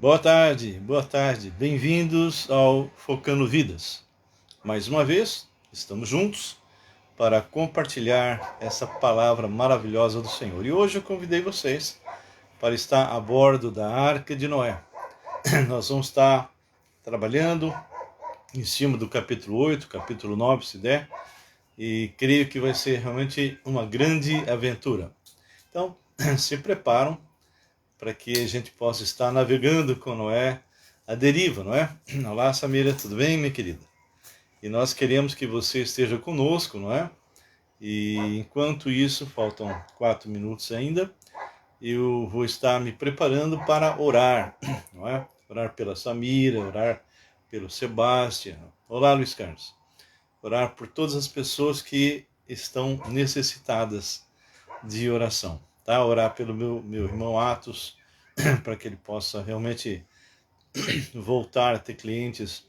Boa tarde, bem-vindos ao Focando Vidas. Mais uma vez, estamos juntos para compartilhar essa palavra maravilhosa do Senhor. E hoje eu convidei vocês para estar a bordo da Arca de Noé. Nós vamos estar trabalhando em cima do capítulo 8, capítulo 9, se der, e creio que vai ser realmente uma grande aventura. Então, se preparam para que a gente possa estar navegando com Noé à deriva, não é? Olá, Samira, tudo bem, minha querida? E nós queremos que você esteja conosco, não é? E enquanto isso, faltam 4 minutos ainda, eu vou estar me preparando para orar, não é? Orar pela Samira, orar pelo Sebastião. Olá, Luiz Carlos. Orar por todas as pessoas que estão necessitadas de oração, tá? Orar pelo meu irmão Atos, para que ele possa realmente voltar a ter clientes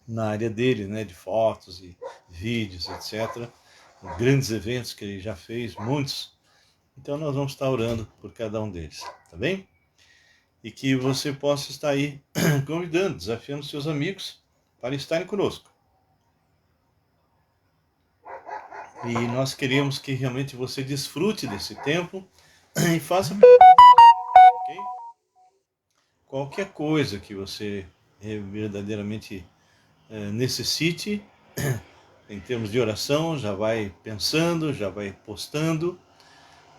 na área dele, né, de fotos e vídeos, etc. Grandes eventos que ele já fez, muitos. Então nós vamos estar orando por cada um deles, tá bem? E que você possa estar aí convidando, desafiando seus amigos para estarem conosco. E nós queremos que realmente você desfrute desse tempo e faça ok? Qualquer coisa que você verdadeiramente necessite em termos de oração, já vai pensando, já vai postando.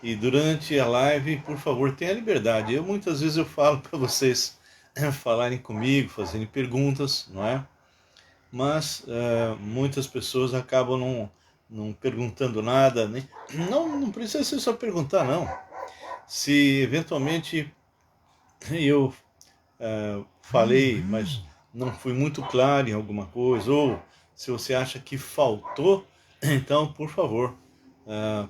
E durante a live, por favor, tenha liberdade. Muitas vezes eu falo para vocês falarem comigo, fazerem perguntas, não é? Mas muitas pessoas acabam não perguntando nada. Não precisa ser só perguntar, não. Se eventualmente eu falei, mas não fui muito claro em alguma coisa, ou se você acha que faltou, então, por favor,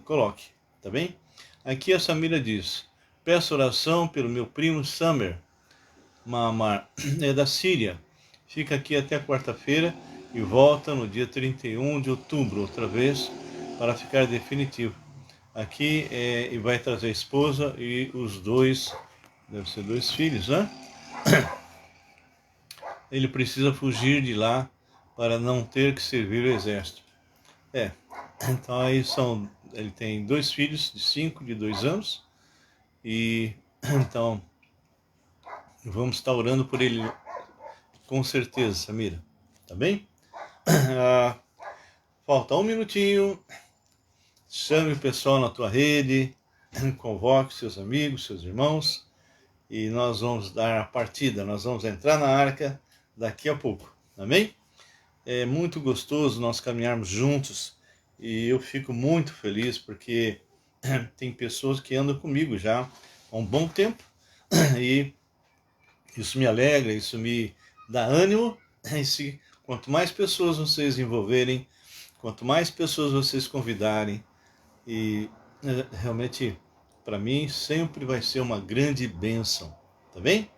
coloque, tá bem? Aqui a Samira diz: peço oração pelo meu primo Samer Mamar, é da Síria, fica aqui até quarta-feira e volta no dia 31 de outubro, outra vez, para ficar definitivo. Aqui e vai trazer a esposa e os dois, deve ser 2 filhos, né? Ele precisa fugir de lá para não ter que servir o exército. Então aí ele tem 2 filhos de 5, de 2 anos, e então vamos estar orando por ele com certeza, Samira, tá bem? Falta 1 minutinho, chame o pessoal na tua rede, convoque seus amigos, seus irmãos, e nós vamos dar a partida, nós vamos entrar na arca daqui a pouco, amém? É muito gostoso nós caminharmos juntos e eu fico muito feliz porque tem pessoas que andam comigo já há um bom tempo e isso me alegra, isso me dá ânimo. E quanto mais pessoas vocês envolverem, quanto mais pessoas vocês convidarem, e realmente para mim sempre vai ser uma grande bênção, tá bem?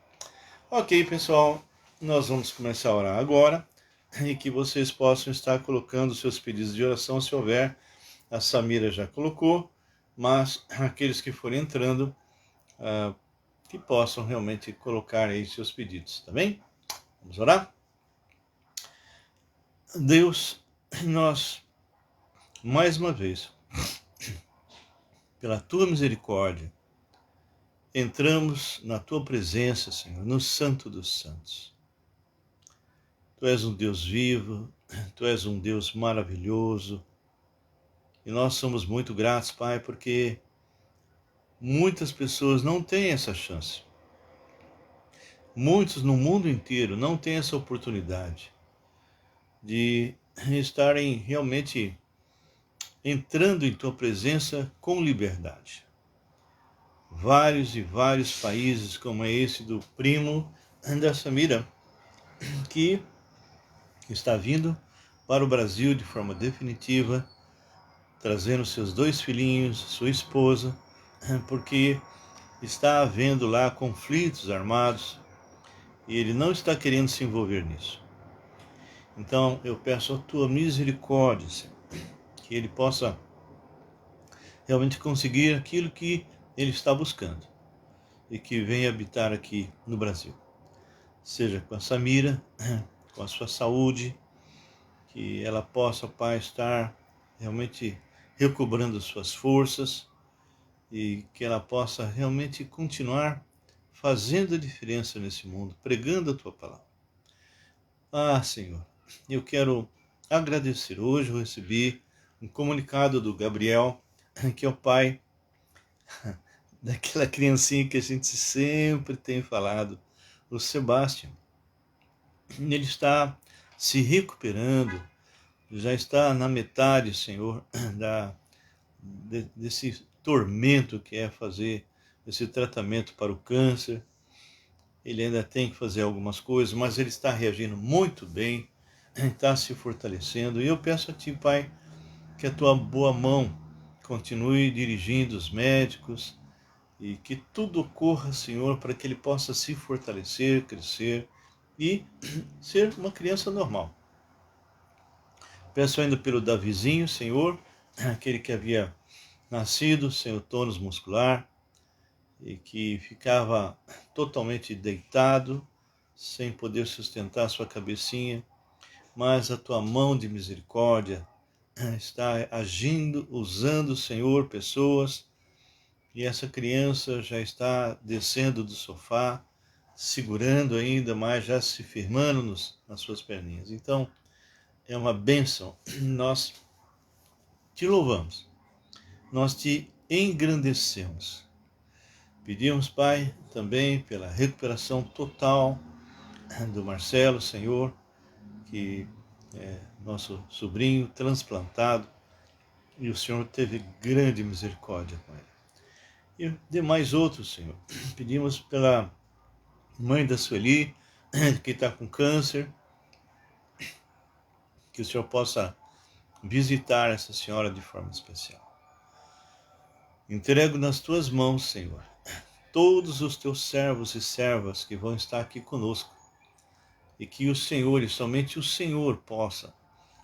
Ok, pessoal, nós vamos começar a orar agora. E que vocês possam estar colocando seus pedidos de oração, se houver. A Samira já colocou, mas aqueles que forem entrando, que possam realmente colocar aí seus pedidos, tá bem? Vamos orar? Deus, nós, mais uma vez, pela tua misericórdia, entramos na tua presença, Senhor, no Santo dos Santos. Tu és um Deus vivo, tu és um Deus maravilhoso, e nós somos muito gratos, Pai, porque muitas pessoas não têm essa chance. Muitos no mundo inteiro não têm essa oportunidade de estarem realmente entrando em tua presença com liberdade. Vários e vários países, como é esse do primo da Samira, que está vindo para o Brasil de forma definitiva, trazendo seus 2 filhinhos, sua esposa, porque está havendo lá conflitos armados e ele não está querendo se envolver nisso. Então eu peço a tua misericórdia, Senhor, que ele possa realmente conseguir aquilo que ele está buscando e que venha habitar aqui no Brasil. seja com a Samira, com a sua saúde, que ela possa, Pai, estar realmente recobrando suas forças e que ela possa realmente continuar fazendo a diferença nesse mundo, pregando a tua palavra. Ah, Senhor, eu quero agradecer. Hoje eu recebi um comunicado do Gabriel, que é o pai daquela criancinha que a gente sempre tem falado, o Sebastião. Ele está se recuperando, já está na metade, Senhor, desse tormento que é fazer esse tratamento para o câncer. Ele ainda tem que fazer algumas coisas, mas ele está reagindo muito bem, está se fortalecendo. E eu peço a Ti, Pai, que a Tua boa mão continue dirigindo os médicos e que tudo ocorra, Senhor, para que ele possa se fortalecer, crescer e ser uma criança normal. Peço ainda pelo Davizinho, Senhor, aquele que havia nascido sem o tônus muscular e que ficava totalmente deitado, sem poder sustentar sua cabecinha, mas a tua mão de misericórdia está agindo, usando, Senhor, pessoas, e essa criança já está descendo do sofá, segurando ainda mais, já se firmando nas suas perninhas. Então, é uma bênção. Nós te louvamos, nós te engrandecemos. Pedimos, Pai, também pela recuperação total do Marcelo, Senhor, que é nosso sobrinho transplantado, e o Senhor teve grande misericórdia com ele. E demais outros, Senhor. Pedimos pela mãe da Sueli, que está com câncer, que o Senhor possa visitar essa senhora de forma especial. Entrego nas tuas mãos, Senhor, todos os teus servos e servas que vão estar aqui conosco, e que o Senhor, e somente o Senhor, possa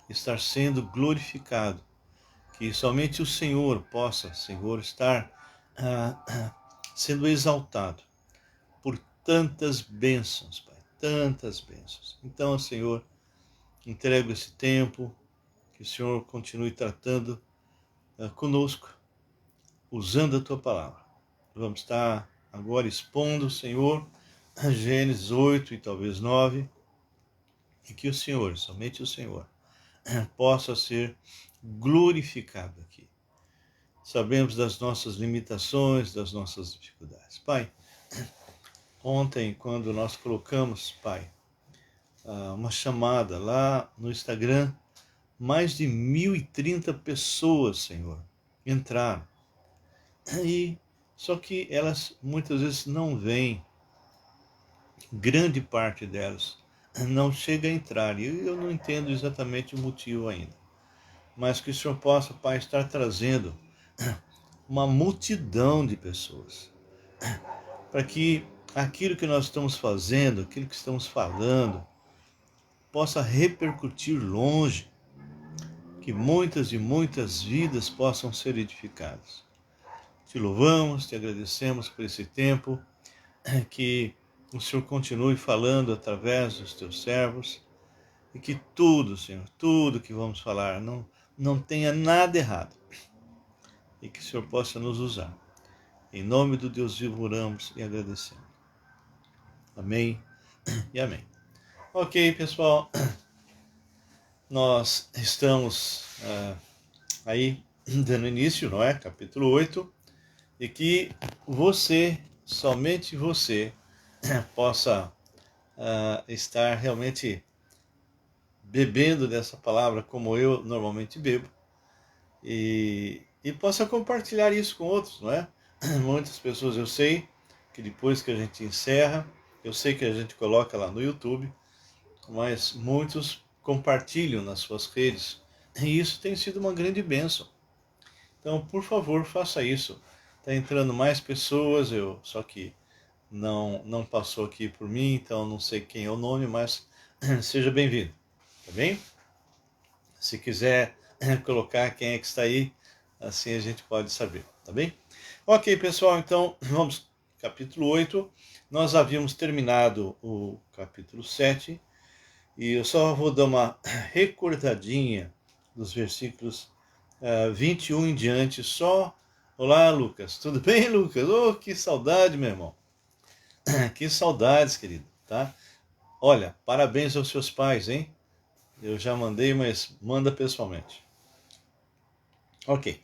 estar sendo glorificado, que somente o Senhor possa, Senhor, estar sendo exaltado por tantas bênçãos, Pai, tantas bênçãos. Então, Senhor, entrego esse tempo, que o Senhor continue tratando conosco, usando a Tua palavra. Vamos estar agora expondo, Senhor, Gênesis 8 e talvez 9, e que o Senhor, somente o Senhor, possa ser glorificado aqui. Sabemos das nossas limitações, das nossas dificuldades. Pai, ontem, quando nós colocamos, Pai, uma chamada lá no Instagram, mais de 1.030 pessoas, Senhor, entraram. E só que elas muitas vezes não vêm, grande parte delas não chega a entrar. E eu não entendo exatamente o motivo ainda. Mas que o Senhor possa, Pai, estar trazendo uma multidão de pessoas, para que aquilo que nós estamos fazendo, aquilo que estamos falando, possa repercutir longe, que muitas e muitas vidas possam ser edificadas. Te louvamos, te agradecemos por esse tempo, que o Senhor continue falando através dos teus servos, e que tudo, Senhor, tudo que vamos falar, não tenha nada errado, e que o Senhor possa nos usar. Em nome do Deus vivo oramos e agradecemos. Amém e amém. Ok, pessoal, nós estamos aí dando início, não é? Capítulo 8, e que você, somente você, possa estar realmente bebendo dessa palavra como eu normalmente bebo, e possa compartilhar isso com outros, não é? Muitas pessoas, eu sei que depois que a gente encerra, eu sei que a gente coloca lá no YouTube, mas muitos compartilham nas suas redes, e isso tem sido uma grande bênção. Então, por favor, faça isso. Está entrando mais pessoas, só que não passou aqui por mim, então não sei quem é o nome, mas seja bem-vindo, tá bem? Se quiser colocar quem é que está aí, assim a gente pode saber, tá bem? Ok, pessoal, então vamos capítulo 8. Nós havíamos terminado o capítulo 7 e eu só vou dar uma recordadinha dos versículos 21 em diante, só. Olá, Lucas. Tudo bem, Lucas? Oh, que saudade, meu irmão. Que saudades, querido, tá? Olha, parabéns aos seus pais, hein? Eu já mandei, mas manda pessoalmente. Ok.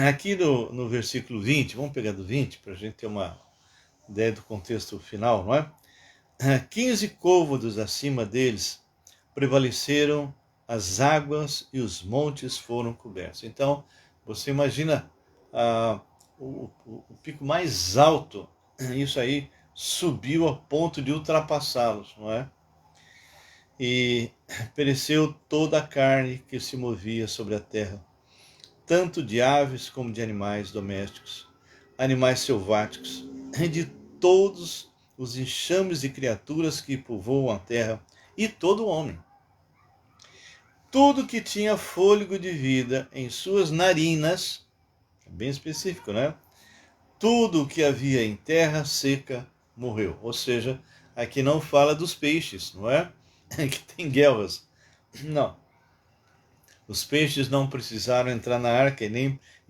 Aqui no versículo 20, vamos pegar do 20 para a gente ter uma ideia do contexto final, não é? 15 côvados acima deles prevaleceram as águas e os montes foram cobertos. Então, você imagina o pico mais alto, isso aí subiu a ponto de ultrapassá-los, não é? E pereceu toda a carne que se movia sobre a terra, tanto de aves como de animais domésticos, animais selváticos, e de todos os enxames de criaturas que povoam a terra, e todo homem. Tudo que tinha fôlego de vida em suas narinas, bem específico, né? Tudo o que havia em terra seca morreu. Ou seja, aqui não fala dos peixes, não é? Que tem guelras. Não. Os peixes não precisaram entrar na arca e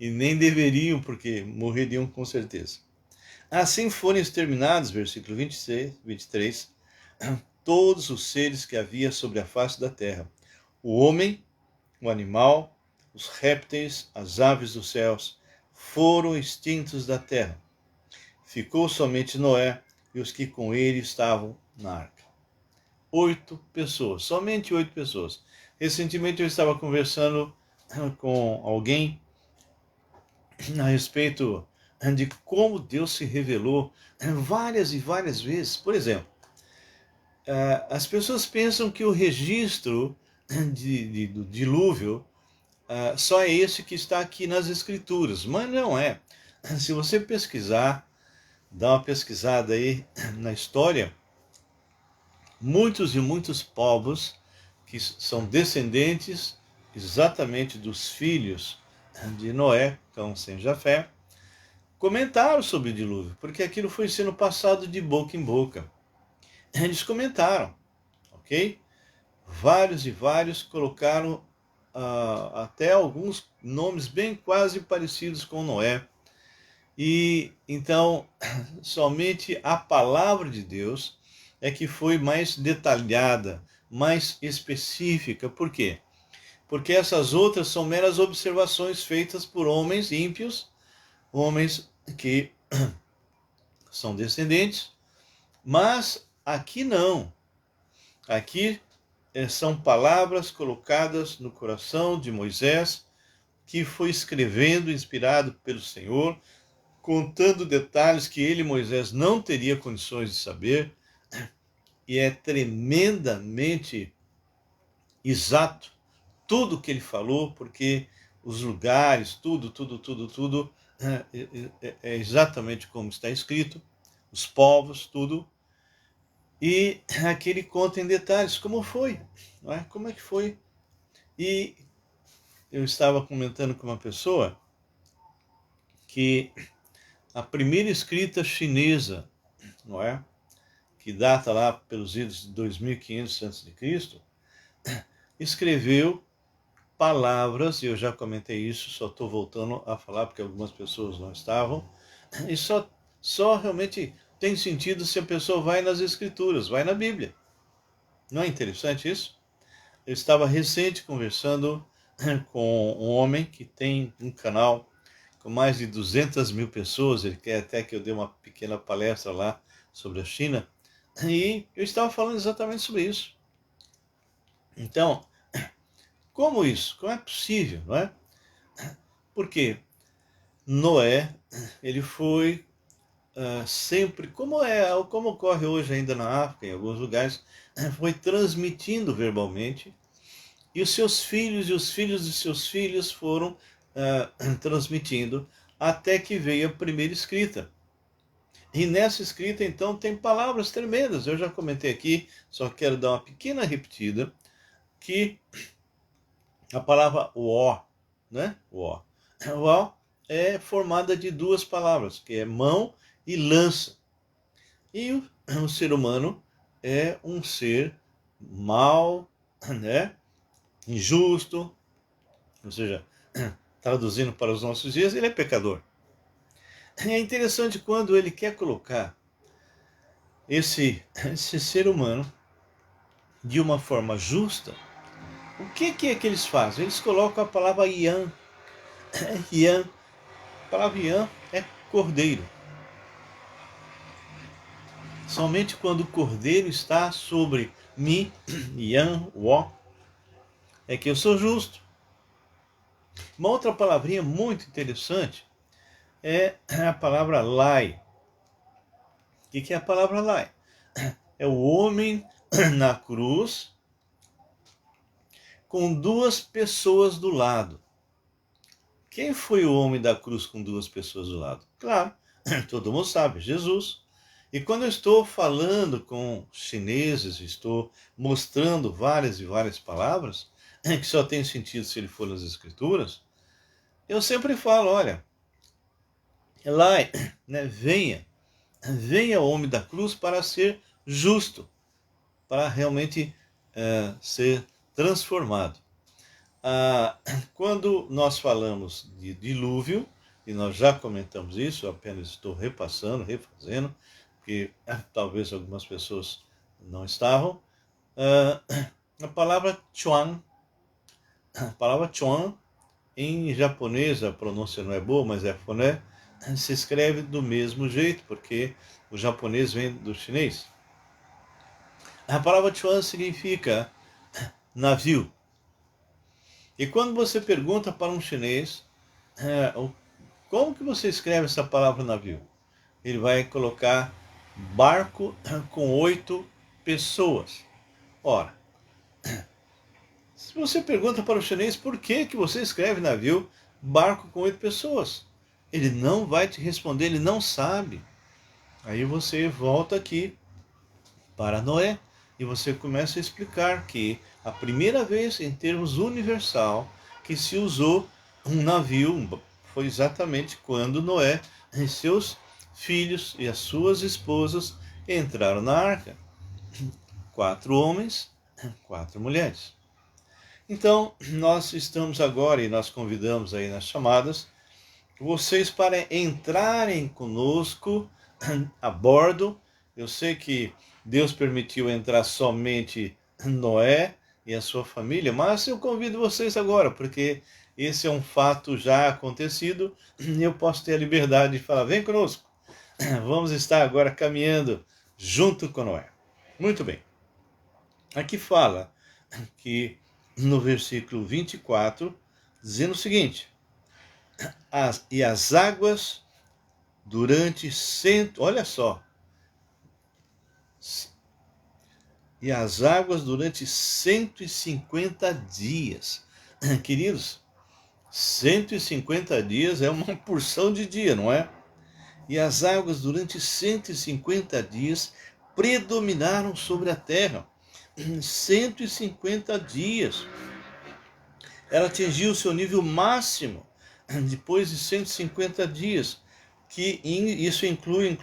nem deveriam, porque morreriam com certeza. Assim foram exterminados, versículo 26, 23, todos os seres que havia sobre a face da terra: o homem, o animal, os répteis, as aves dos céus, foram extintos da terra. Ficou somente Noé e os que com ele estavam na arca. 8 pessoas, somente 8 pessoas. Recentemente eu estava conversando com alguém a respeito de como Deus se revelou várias e várias vezes. Por exemplo, as pessoas pensam que o registro do dilúvio só é esse que está aqui nas Escrituras, mas não é. Se você pesquisar, dá uma pesquisada aí na história, muitos e muitos povos que são descendentes exatamente dos filhos de Noé, então sem Jafé, comentaram sobre o dilúvio, porque aquilo foi sendo passado de boca em boca. Eles comentaram, ok? Vários e vários colocaram até alguns nomes bem quase parecidos com Noé. E então, somente a palavra de Deus é que foi mais detalhada, mais específica. Por quê? Porque essas outras são meras observações feitas por homens ímpios, homens que são descendentes, mas aqui não. Aqui são palavras colocadas no coração de Moisés, que foi escrevendo, inspirado pelo Senhor, contando detalhes que ele, Moisés, não teria condições de saber, e é tremendamente exato tudo que ele falou, porque os lugares, tudo é exatamente como está escrito, os povos, tudo. E aqui ele conta em detalhes como foi, não é? Como é que foi. E eu estava comentando com uma pessoa que a primeira escrita chinesa, não é? Que data lá pelos idos de 2500 a.C., escreveu palavras, e eu já comentei isso, só estou voltando a falar porque algumas pessoas não estavam, e só realmente tem sentido se a pessoa vai nas Escrituras, vai na Bíblia. Não é interessante isso? Eu estava recente conversando com um homem que tem um canal com mais de 200 mil pessoas, ele quer até que eu dê uma pequena palestra lá sobre a China, e eu estava falando exatamente sobre isso. Então, como isso? Como é possível, não é? Porque Noé, ele foi sempre, como ocorre hoje ainda na África, em alguns lugares, foi transmitindo verbalmente, e os seus filhos e os filhos de seus filhos foram transmitindo, até que veio a primeira escrita. E nessa escrita, então, tem palavras tremendas. Eu já comentei aqui, só quero dar uma pequena repetida, que a palavra ó, né? O ó é formada de duas palavras, que é mão e lança. E o ser humano é um ser mau, né? Injusto, ou seja, traduzindo para os nossos dias, ele é pecador. É interessante quando ele quer colocar esse ser humano de uma forma justa. O que é que eles fazem? Eles colocam a palavra Yan. Yan. A palavra Yan é cordeiro. Somente quando o cordeiro está sobre mim, Yan, Wo, é que eu sou justo. Uma outra palavrinha muito interessante é a palavra Lai. O que é a palavra Lai? É o homem na cruz com duas pessoas do lado. Quem foi o homem da cruz com duas pessoas do lado? Claro, todo mundo sabe, Jesus. E quando eu estou falando com chineses, estou mostrando várias e várias palavras, que só tem sentido se ele for nas Escrituras, eu sempre falo, olha, Lai, né, venha o homem da cruz para ser justo, para realmente ser transformado. Quando nós falamos de dilúvio, e nós já comentamos isso, apenas estou repassando, refazendo, porque talvez algumas pessoas não estavam, a palavra Chuan, em japonês, a pronúncia não é boa, mas é foné, se escreve do mesmo jeito, porque o japonês vem do chinês. A palavra Chuan significa navio. E quando você pergunta para um chinês, como que você escreve essa palavra navio? Ele vai colocar barco com 8 pessoas. Ora, se você pergunta para o chinês por que você escreve navio, barco com 8 pessoas, ele não vai te responder, ele não sabe. Aí você volta aqui para Noé e você começa a explicar que a primeira vez em termos universal que se usou um navio foi exatamente quando Noé e seus filhos e as suas esposas entraram na arca. 4 homens, 4 mulheres. Então, nós estamos agora e nós convidamos aí nas chamadas vocês para entrarem conosco a bordo. Eu sei que Deus permitiu entrar somente Noé e a sua família, mas eu convido vocês agora, porque esse é um fato já acontecido e eu posso ter a liberdade de falar, vem conosco, vamos estar agora caminhando junto com Noé. Muito bem. Aqui fala que no versículo 24, dizendo o seguinte, e as águas durante olha só, e as águas durante 150 dias. Queridos, 150 dias é uma porção de dia, não é? E as águas durante 150 dias predominaram sobre a terra. 150 dias. Ela atingiu o seu nível máximo depois de 150 dias, que isso inclui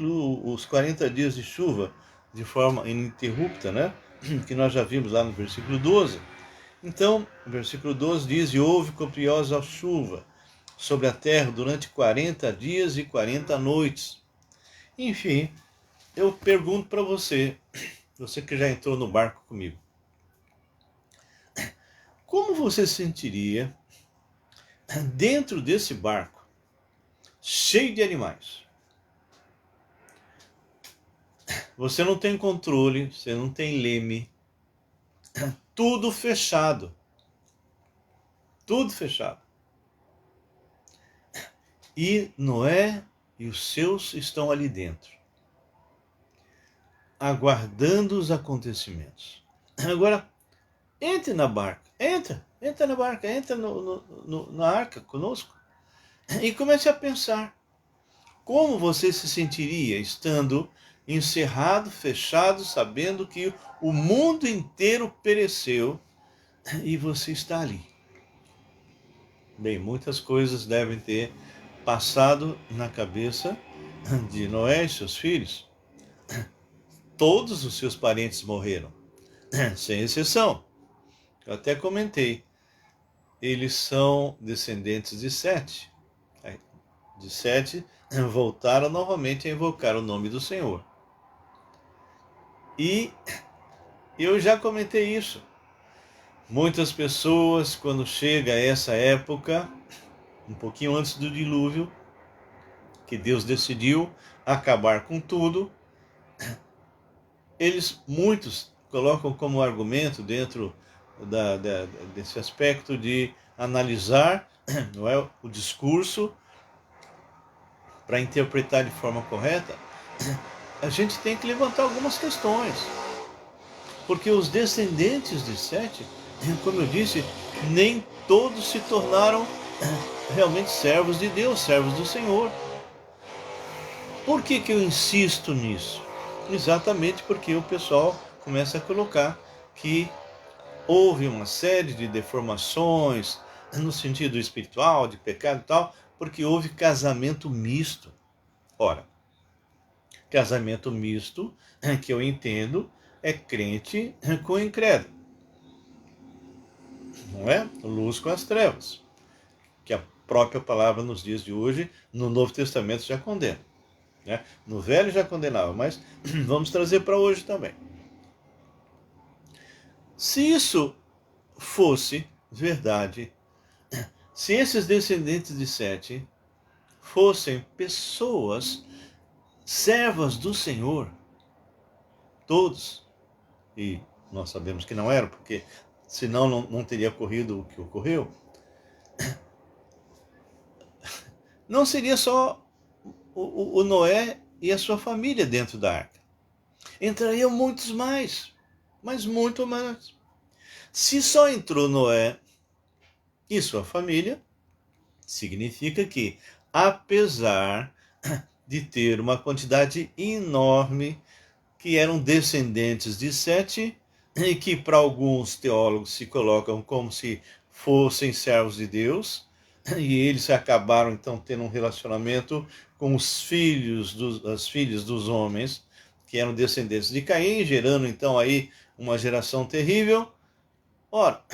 os 40 dias de chuva de forma ininterrupta, né? Que nós já vimos lá no versículo 12. Então, o versículo 12 diz, e houve copiosa chuva sobre a terra durante 40 dias e 40 noites. Enfim, eu pergunto para você, você que já entrou no barco comigo, como você se sentiria dentro desse barco, cheio de animais? Você não tem controle, você não tem leme, tudo fechado. Tudo fechado. E Noé e os seus estão ali dentro, aguardando os acontecimentos. Agora, entre na barca, entra na barca, entra na arca conosco e comece a pensar como você se sentiria estando encerrado, fechado, sabendo que o mundo inteiro pereceu e você está ali. Bem, muitas coisas devem ter passado na cabeça de Noé e seus filhos, todos os seus parentes morreram, sem exceção. Eu até comentei, eles são descendentes de Sete. De Sete voltaram novamente a invocar o nome do Senhor. E eu já comentei isso. Muitas pessoas, quando chega essa época, um pouquinho antes do dilúvio, que Deus decidiu acabar com tudo, muitos colocam como argumento dentro desse aspecto de analisar, não é, o discurso para interpretar de forma correta. A gente tem que levantar algumas questões, porque os descendentes de Sete, como eu disse, nem todos se tornaram realmente servos de Deus, servos do Senhor. Por que eu insisto nisso? Exatamente porque o pessoal começa a colocar que houve uma série de deformações no sentido espiritual, de pecado e tal, porque houve casamento misto. Ora, casamento misto, que eu entendo, é crente com incrédulo. Não é? Luz com as trevas. Que a própria palavra nos dias de hoje, no Novo Testamento, já condena. Né? No Velho já condenava, mas vamos trazer para hoje também. Se isso fosse verdade, se esses descendentes de Sete fossem pessoas servas do Senhor, todos, e nós sabemos que não eram, porque senão não teria ocorrido o que ocorreu, não seria só o Noé e a sua família dentro da arca. Entrariam muitos mais, mas muito mais. Se só entrou Noé e sua família, significa que, apesar de ter uma quantidade enorme que eram descendentes de Sete, e que para alguns teólogos se colocam como se fossem servos de Deus, e eles acabaram então tendo um relacionamento com as filhas dos homens, que eram descendentes de Caim, gerando então aí uma geração terrível. Ora,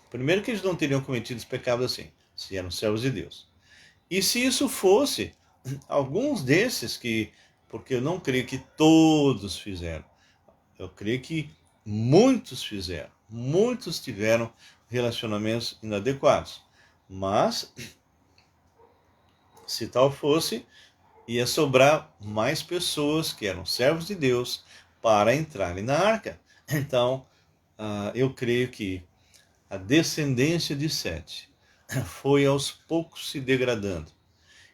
primeiro que eles não teriam cometido os pecados assim, se eram servos de Deus. E se isso fosse, alguns desses porque eu não creio que todos fizeram, eu creio que muitos fizeram, muitos tiveram relacionamentos inadequados. Mas, se tal fosse, ia sobrar mais pessoas que eram servos de Deus para entrarem na arca. Então, eu creio que a descendência de Sete foi aos poucos se degradando.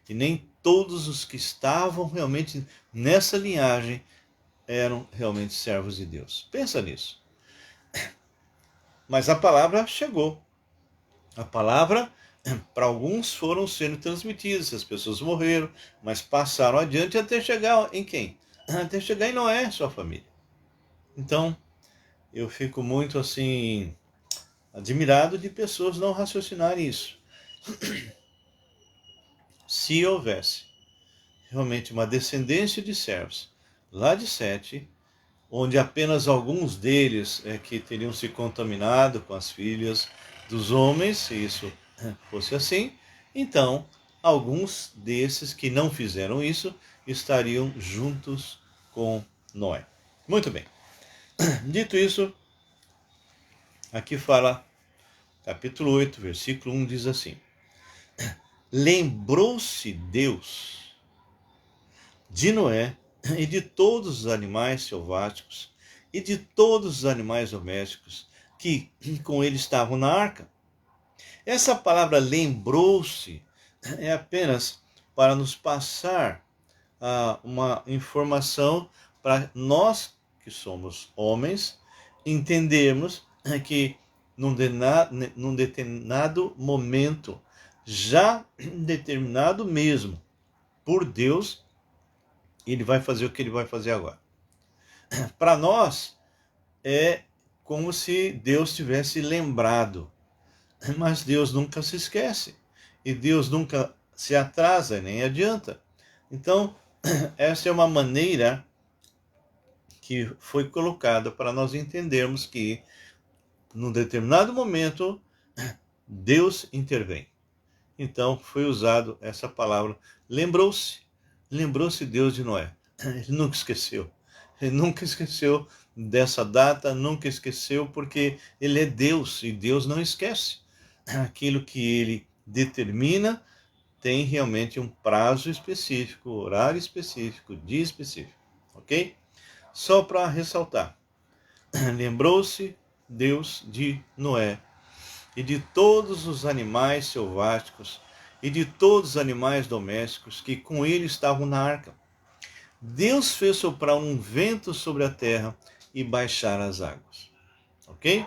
E nem todos os que estavam realmente nessa linhagem eram realmente servos de Deus. Pensa nisso. Mas a palavra chegou. A palavra, para alguns, foram sendo transmitidas. As pessoas morreram, mas passaram adiante até chegar em quem? Até chegar em Noé, sua família. Então, eu fico muito assim admirado de pessoas não raciocinarem isso. Se houvesse realmente uma descendência de servos lá de Sete, onde apenas alguns deles que teriam se contaminado com as filhas dos homens, se isso fosse assim, então alguns desses que não fizeram isso estariam juntos com Noé. Muito bem. Dito isso, aqui fala, capítulo 8, versículo 1, diz assim: Lembrou-se Deus de Noé e de todos os animais selváticos e de todos os animais domésticos que com ele estavam na arca. Essa palavra lembrou-se é apenas para nos passar uma informação para nós que somos homens entendermos que num determinado momento, já determinado mesmo por Deus, ele vai fazer o que ele vai fazer agora. Para nós, é como se Deus tivesse lembrado. Mas Deus nunca se esquece. E Deus nunca se atrasa, nem adianta. Então, essa é uma maneira que foi colocada para nós entendermos que, num determinado momento, Deus intervém. Então, foi usado essa palavra. Lembrou-se Deus de Noé. Ele nunca esqueceu. Ele nunca esqueceu dessa data, nunca esqueceu, porque ele é Deus e Deus não esquece. Aquilo que ele determina tem realmente um prazo específico, horário específico, dia específico, ok? Só para ressaltar, lembrou-se Deus de Noé e de todos os animais selváticos e de todos os animais domésticos que com ele estavam na arca. Deus fez soprar um vento sobre a terra e baixar as águas, ok?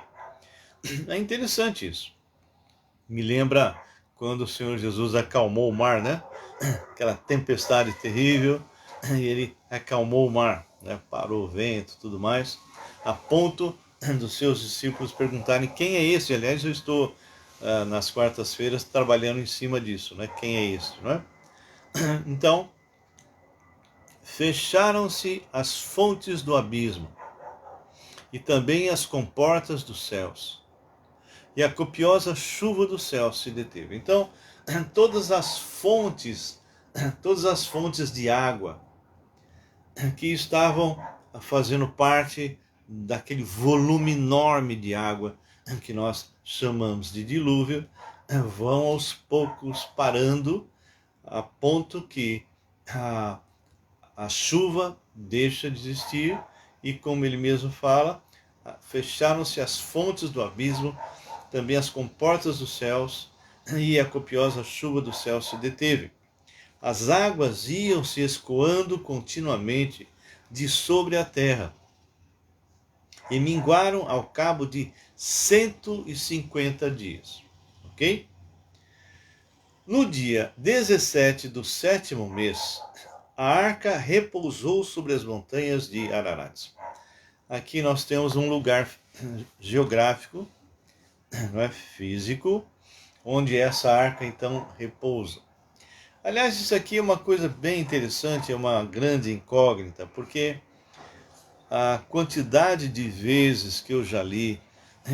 É interessante isso. Me lembra quando o Senhor Jesus acalmou o mar, né? Aquela tempestade terrível, e ele acalmou o mar, né? Parou o vento, tudo mais, a ponto dos seus discípulos perguntarem quem é esse. Aliás, eu estou nas quartas-feiras trabalhando em cima disso, né? Quem é esse, não é? Então, fecharam-se as fontes do abismo e também as comportas dos céus, e a copiosa chuva do céu se deteve. Então, todas as fontes, todas as fontes de água que estavam fazendo parte daquele volume enorme de água que nós chamamos de dilúvio, vão aos poucos parando, a ponto que a chuva deixa de existir e, como ele mesmo fala, fecharam-se as fontes do abismo, também as comportas dos céus, e a copiosa chuva do céu se deteve. As águas iam se escoando continuamente de sobre a terra e minguaram ao cabo de 150 dias. Ok? No dia 17 do sétimo mês, a arca repousou sobre as montanhas de Ararat. Aqui nós temos um lugar geográfico, não é, físico, onde essa arca então repousa. Aliás, isso aqui é uma coisa bem interessante, é uma grande incógnita, porque a quantidade de vezes que eu já li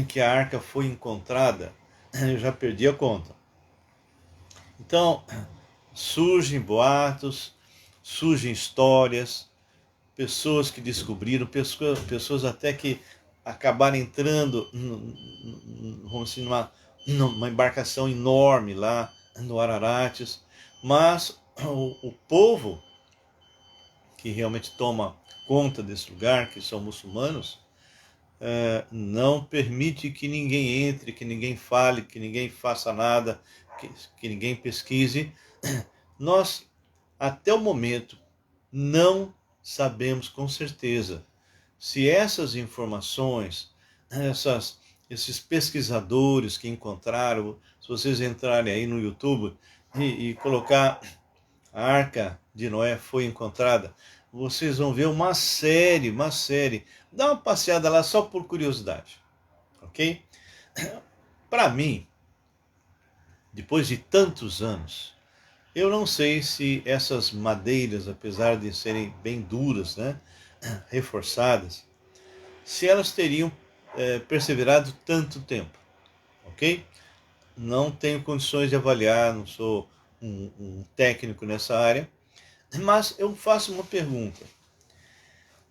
que a arca foi encontrada, eu já perdi a conta. Então, surgem boatos, surgem histórias, pessoas que descobriram, pessoas até que acabaram entrando vamos dizer, numa embarcação enorme lá no Ararates, mas o povo que realmente toma conta desse lugar, que são muçulmanos, não permite que ninguém entre, que ninguém fale, que ninguém faça nada, que ninguém pesquise. Nós, até o momento, não sabemos com certeza se essas informações, esses pesquisadores que encontraram, se vocês entrarem aí no YouTube e colocar a Arca de Noé foi encontrada, vocês vão ver uma série. Dá uma passeada lá só por curiosidade, ok? Para mim, depois de tantos anos, eu não sei se essas madeiras, apesar de serem bem duras, né, reforçadas, se elas teriam perseverado tanto tempo, ok? Não tenho condições de avaliar, não sou um técnico nessa área, mas eu faço uma pergunta.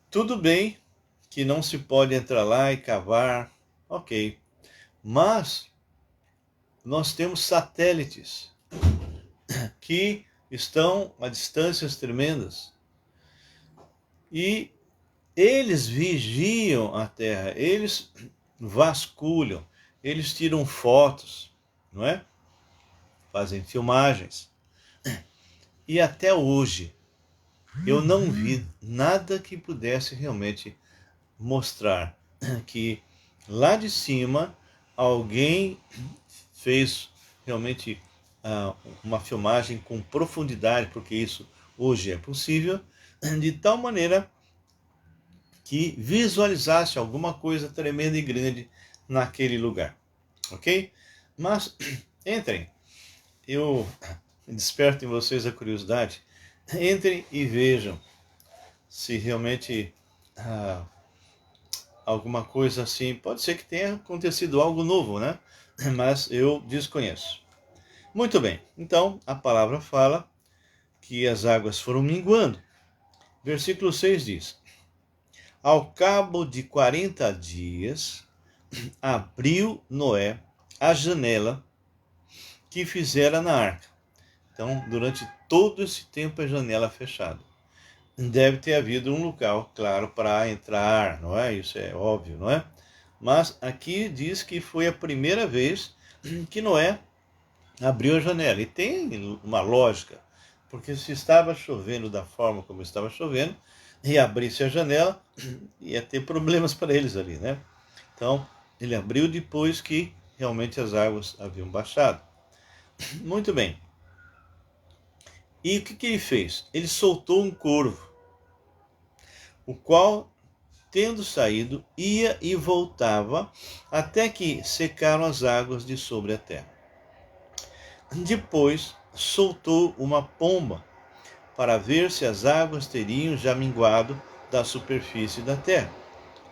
Tudo bem que não se pode entrar lá e cavar, ok, mas nós temos satélites que estão a distâncias tremendas e eles vigiam a Terra, eles vasculham, eles tiram fotos, não é? Fazem filmagens. E até hoje eu não vi nada que pudesse realmente mostrar que lá de cima alguém fez realmente uma filmagem com profundidade, porque isso hoje é possível, de tal maneira que visualizasse alguma coisa tremenda e grande naquele lugar, ok? Mas entrem, eu desperto em vocês a curiosidade entrem e vejam se realmente alguma coisa assim, pode ser que tenha acontecido algo novo, né? Mas eu desconheço. Muito bem, então a palavra fala que as águas foram minguando. Versículo 6 diz: Ao cabo de 40 dias, abriu Noé a janela que fizera na arca. Então, durante todo esse tempo, a janela fechada. Deve ter havido um local, claro, para entrar, não é? Isso é óbvio, não é? Mas aqui diz que foi a primeira vez que Noé abriu a janela. E tem uma lógica, porque se estava chovendo da forma como estava chovendo, e abrisse a janela, ia ter problemas para eles ali, né? Então, ele abriu depois que realmente as águas haviam baixado. Muito bem. E o que ele fez? Ele soltou um corvo, o qual, tendo saído, ia e voltava, até que secaram as águas de sobre a terra. Depois soltou uma pomba, para ver se as águas teriam já minguado da superfície da terra.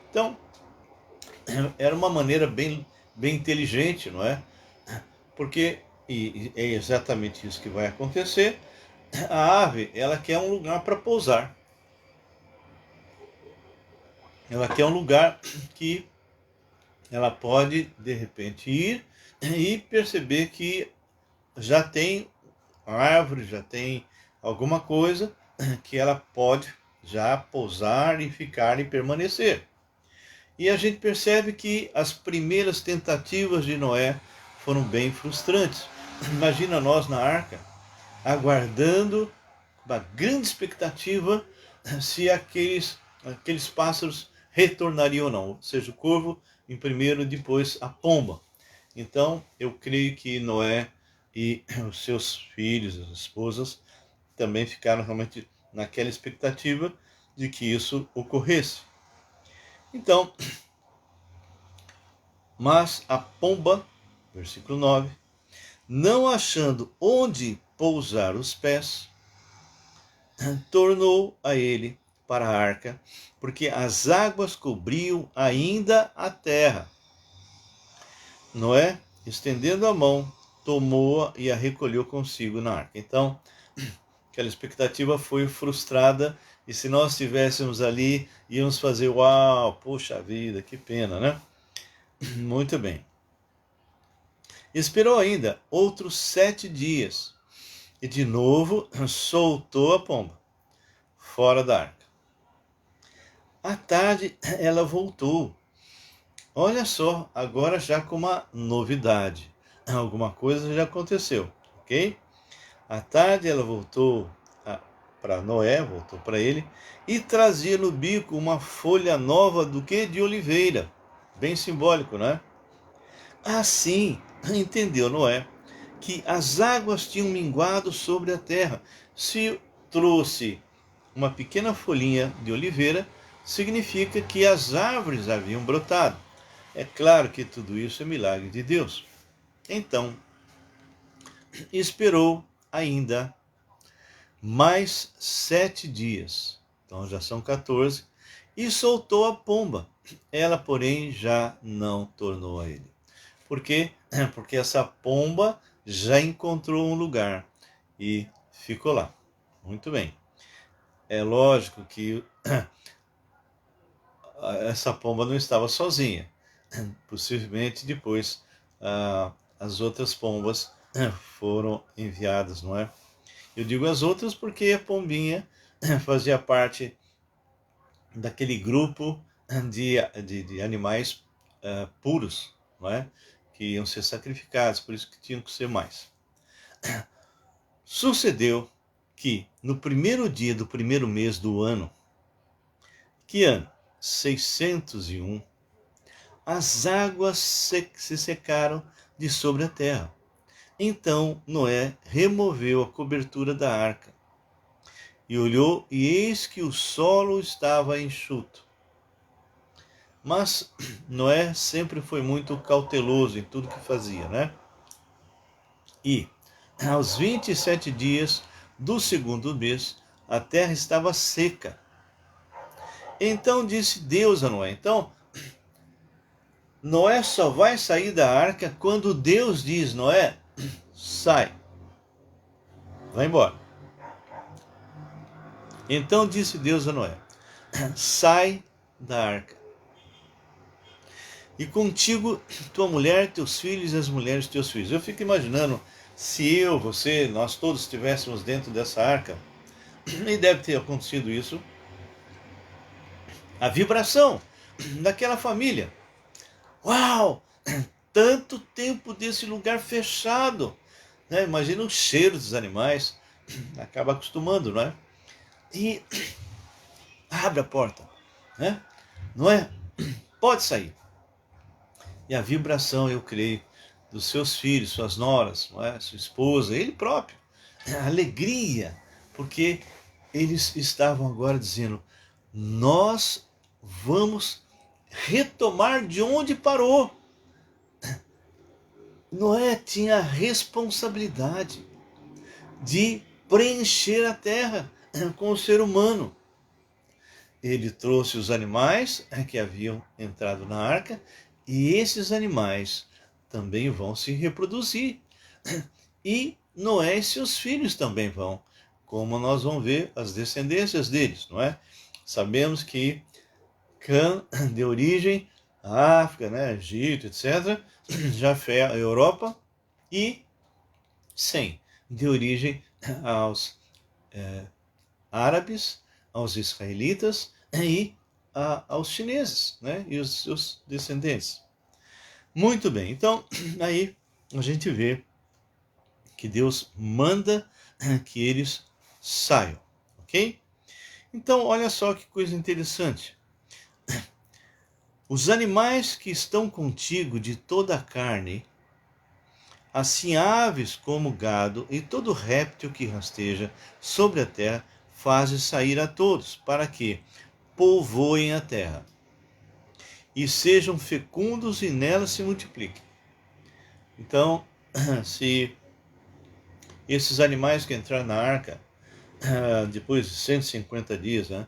Então, era uma maneira bem inteligente, não é? Porque, e é exatamente isso que vai acontecer, a ave, ela quer um lugar para pousar. Ela quer um lugar que ela pode, de repente, ir e perceber que já tem árvore, já tem alguma coisa que ela pode já pousar e ficar e permanecer. E a gente percebe que as primeiras tentativas de Noé foram bem frustrantes. Imagina nós na arca, aguardando uma grande expectativa se aqueles pássaros retornariam ou não, ou seja, o corvo em primeiro, depois a pomba. Então, eu creio que Noé e os seus filhos, as esposas, também ficaram realmente naquela expectativa de que isso ocorresse. Então, mas a pomba, versículo 9, não achando onde pousar os pés, tornou a ele para a arca, porque as águas cobriam ainda a terra. Noé, estendendo a mão, tomou-a e a recolheu consigo na arca. Então, aquela expectativa foi frustrada, e se nós estivéssemos ali, íamos fazer, uau, puxa vida, que pena, né? Muito bem. Esperou ainda outros 7 dias, e de novo soltou a pomba, fora da arca. À tarde ela voltou. Olha só, agora já com uma novidade. Alguma coisa já aconteceu, ok? À tarde ela voltou para Noé, voltou para ele, e trazia no bico uma folha nova do que? De oliveira. Bem simbólico, não é? Assim, entendeu Noé que as águas tinham minguado sobre a terra. Se trouxe uma pequena folhinha de oliveira, significa que as árvores haviam brotado. É claro que tudo isso é milagre de Deus. Então, esperou ainda mais 7 dias, então já são 14, e soltou a pomba. Ela, porém, já não tornou a ele. Por quê? Porque essa pomba já encontrou um lugar e ficou lá. Muito bem. É lógico que essa pomba não estava sozinha. Possivelmente depois as outras pombas foram enviadas, não é? Eu digo as outras porque a pombinha fazia parte daquele grupo de animais puros, não é? Que iam ser sacrificados, por isso que tinham que ser mais. Sucedeu que no primeiro dia do primeiro mês do ano, que ano? 601, as águas se secaram de sobre a terra. Então Noé removeu a cobertura da arca e olhou, e eis que o solo estava enxuto. Mas Noé sempre foi muito cauteloso em tudo que fazia, né? E aos 27 dias do segundo mês, a terra estava seca. Então disse Deus a Noé. Então, Noé só vai sair da arca quando Deus diz: Noé, sai, vai embora. Então disse Deus a Noé: sai da arca. E contigo tua mulher, teus filhos e as mulheres de teus filhos. Eu fico imaginando se eu, você, nós todos estivéssemos dentro dessa arca, e deve ter acontecido isso, a vibração daquela família. Uau! Tanto tempo desse lugar fechado. Né? Imagina o cheiro dos animais. Acaba acostumando, não é? E abre a porta. Né? Não é? Pode sair. E a vibração, eu creio, dos seus filhos, suas noras, não é? Sua esposa, ele próprio. A alegria, porque eles estavam agora dizendo: nós vamos retomar de onde parou. Noé tinha a responsabilidade de preencher a terra com o ser humano. Ele trouxe os animais que haviam entrado na arca, e esses animais também vão se reproduzir. E Noé e seus filhos também vão, como nós vamos ver as descendências deles, não é? Sabemos que Cã deu origem à África, né, Egito, etc. Jafé à Europa, e Sem deu origem aos árabes, aos israelitas e aos chineses, né, e os seus descendentes. Muito bem, então aí a gente vê que Deus manda que eles saiam, ok? Então olha só que coisa interessante. Os animais que estão contigo de toda a carne, assim aves como gado e todo réptil que rasteja sobre a terra, fazes sair a todos, para que povoem a terra e sejam fecundos e nela se multipliquem. Então, se esses animais que entraram na arca, depois de 150 dias, né,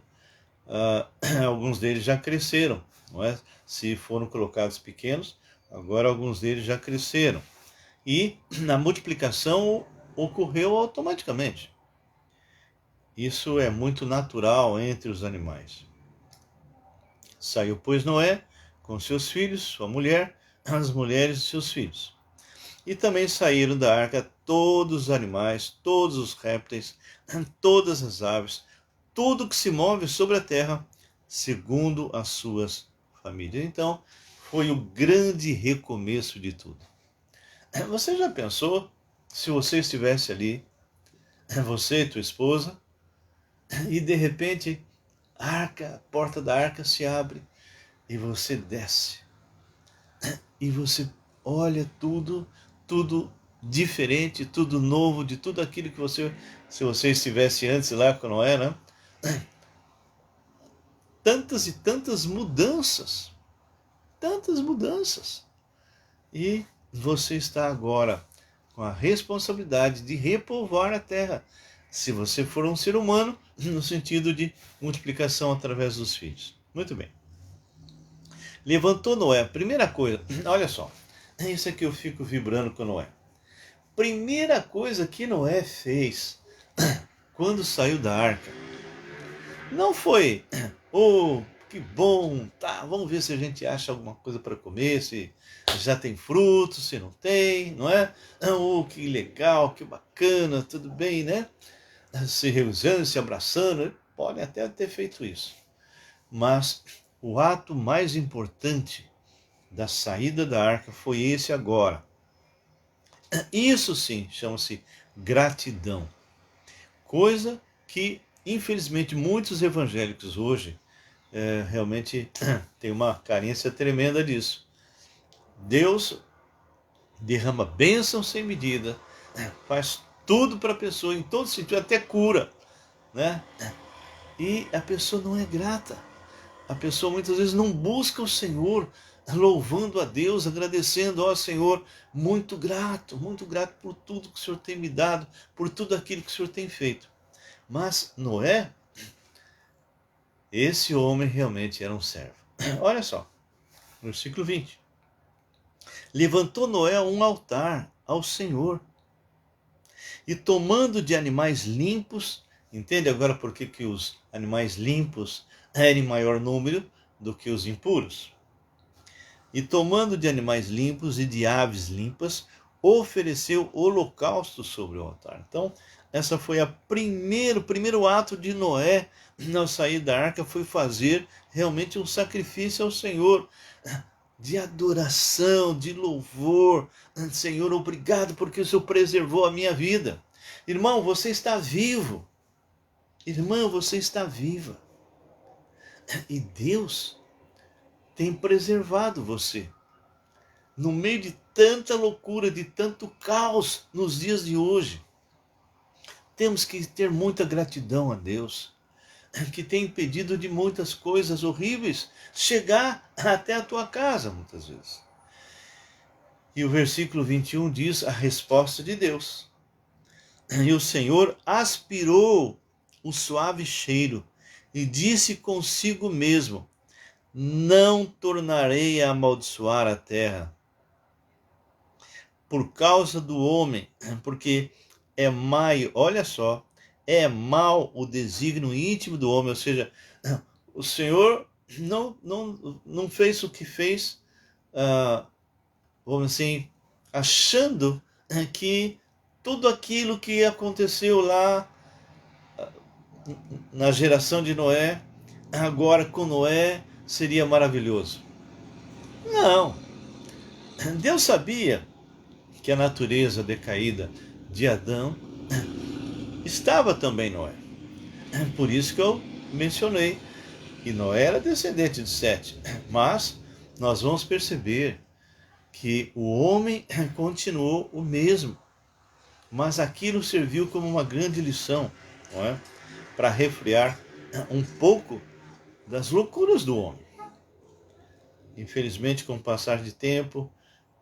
alguns deles já cresceram, não é? Se foram colocados pequenos, agora alguns deles já cresceram. E a multiplicação ocorreu automaticamente. Isso é muito natural entre os animais. Saiu, pois, Noé com seus filhos, sua mulher, as mulheres de seus filhos. E também saíram da arca todos os animais, todos os répteis, todas as aves, tudo que se move sobre a terra, segundo as suas famílias. Então, foi o grande recomeço de tudo. Você já pensou se você estivesse ali, você e tua esposa, e de repente a porta da arca se abre e você desce e você olha tudo diferente, tudo novo, de tudo aquilo que se você estivesse antes lá com Noé, né? Tantas e tantas mudanças, e você está agora com a responsabilidade de repovoar a terra, se você for um ser humano, no sentido de multiplicação através dos filhos. Muito bem. Levantou Noé, primeira coisa, olha só, isso aqui eu fico vibrando com Noé. Primeira coisa que Noé fez quando saiu da arca, não foi, oh, que bom, tá, vamos ver se a gente acha alguma coisa para comer, se já tem frutos, se não tem, não é? Oh, que legal, que bacana, tudo bem, né? Se reusando, se abraçando, podem até ter feito isso. Mas o ato mais importante da saída da arca foi esse agora. Isso sim chama-se gratidão. Coisa que, infelizmente, muitos evangélicos hoje realmente têm uma carência tremenda disso. Deus derrama bênção sem medida, faz tudo para a pessoa, em todo sentido, até cura, né? E a pessoa não é grata. A pessoa muitas vezes não busca o Senhor, louvando a Deus, agradecendo ao Senhor, muito grato por tudo que o Senhor tem me dado, por tudo aquilo que o Senhor tem feito. Mas Noé, esse homem realmente era um servo. Olha só, versículo 20. Levantou Noé um altar ao Senhor, e tomando de animais limpos, entende agora por que os animais limpos eram em maior número do que os impuros? E tomando de animais limpos e de aves limpas, ofereceu holocausto sobre o altar. Então, essa foi o primeiro ato de Noé ao sair da arca, foi fazer realmente um sacrifício ao Senhor, de adoração, de louvor. Senhor, obrigado porque o Senhor preservou a minha vida. Irmão, você está vivo. Irmã, você está viva. E Deus tem preservado você. No meio de tanta loucura, de tanto caos nos dias de hoje, temos que ter muita gratidão a Deus, que tem impedido de muitas coisas horríveis chegar até a tua casa, muitas vezes. E o versículo 21 diz a resposta de Deus. E o Senhor aspirou o suave cheiro e disse consigo mesmo: não tornarei a amaldiçoar a terra por causa do homem, porque é maio, olha só, é mau o desígnio íntimo do homem, ou seja, o Senhor não fez o que fez, vamos assim, achando que tudo aquilo que aconteceu lá na geração de Noé, agora com Noé, seria maravilhoso. Não, Deus sabia que a natureza decaída de Adão estava também em Noé. Por isso que eu mencionei que Noé era descendente de Sete. Mas nós vamos perceber que o homem continuou o mesmo. Mas aquilo serviu como uma grande lição, não é? Para refrear um pouco das loucuras do homem. Infelizmente, com o passar de tempo,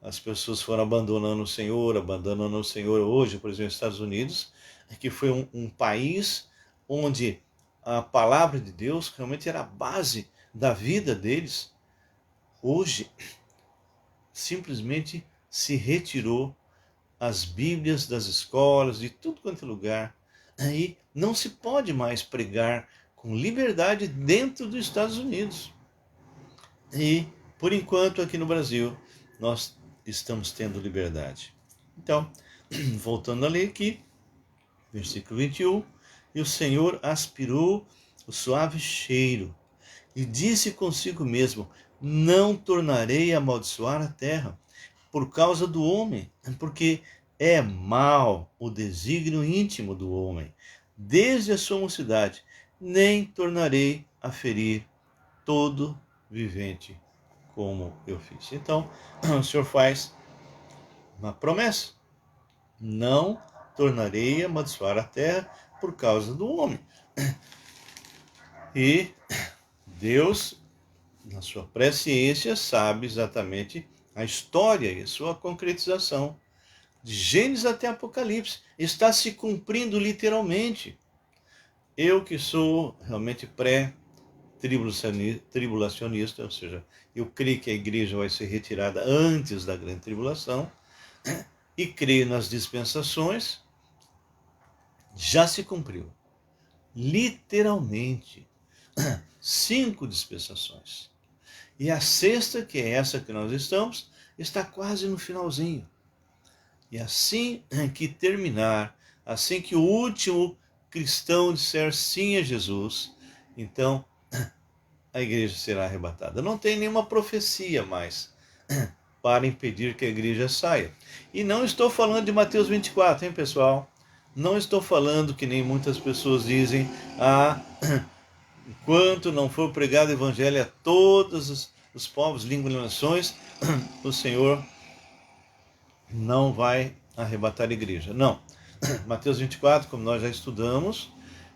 as pessoas foram abandonando o Senhor hoje, por exemplo, nos Estados Unidos, que foi um país onde a palavra de Deus realmente era a base da vida deles. Hoje, simplesmente se retirou as Bíblias das escolas, de tudo quanto é lugar. Aí não se pode mais pregar com liberdade dentro dos Estados Unidos. E, por enquanto, aqui no Brasil, nós estamos tendo liberdade. Então, voltando a ler aqui, versículo 21, e o Senhor aspirou o suave cheiro e disse consigo mesmo: não tornarei a amaldiçoar a terra por causa do homem, porque é mau o desígnio íntimo do homem, desde a sua mocidade, nem tornarei a ferir todo vivente como eu fiz. Então, o Senhor faz uma promessa: não tornarei a amaldiçoar a terra por causa do homem. E Deus, na sua presciência, sabe exatamente a história e a sua concretização. De Gênesis até Apocalipse, está se cumprindo literalmente. Eu que sou realmente pré-tribulacionista, ou seja, eu creio que a igreja vai ser retirada antes da grande tribulação, e creio nas dispensações, já se cumpriu. Literalmente. 5 dispensações. E a sexta, que é essa que nós estamos, está quase no finalzinho. E assim que terminar, assim que o último cristão disser sim a Jesus, então a igreja será arrebatada. Não tem nenhuma profecia mais para impedir que a igreja saia. E não estou falando de Mateus 24, hein, pessoal? Não estou falando que nem muitas pessoas dizem, enquanto não for pregado o evangelho a todos os povos, línguas e nações, o Senhor não vai arrebatar a igreja. Não. Mateus 24, como nós já estudamos,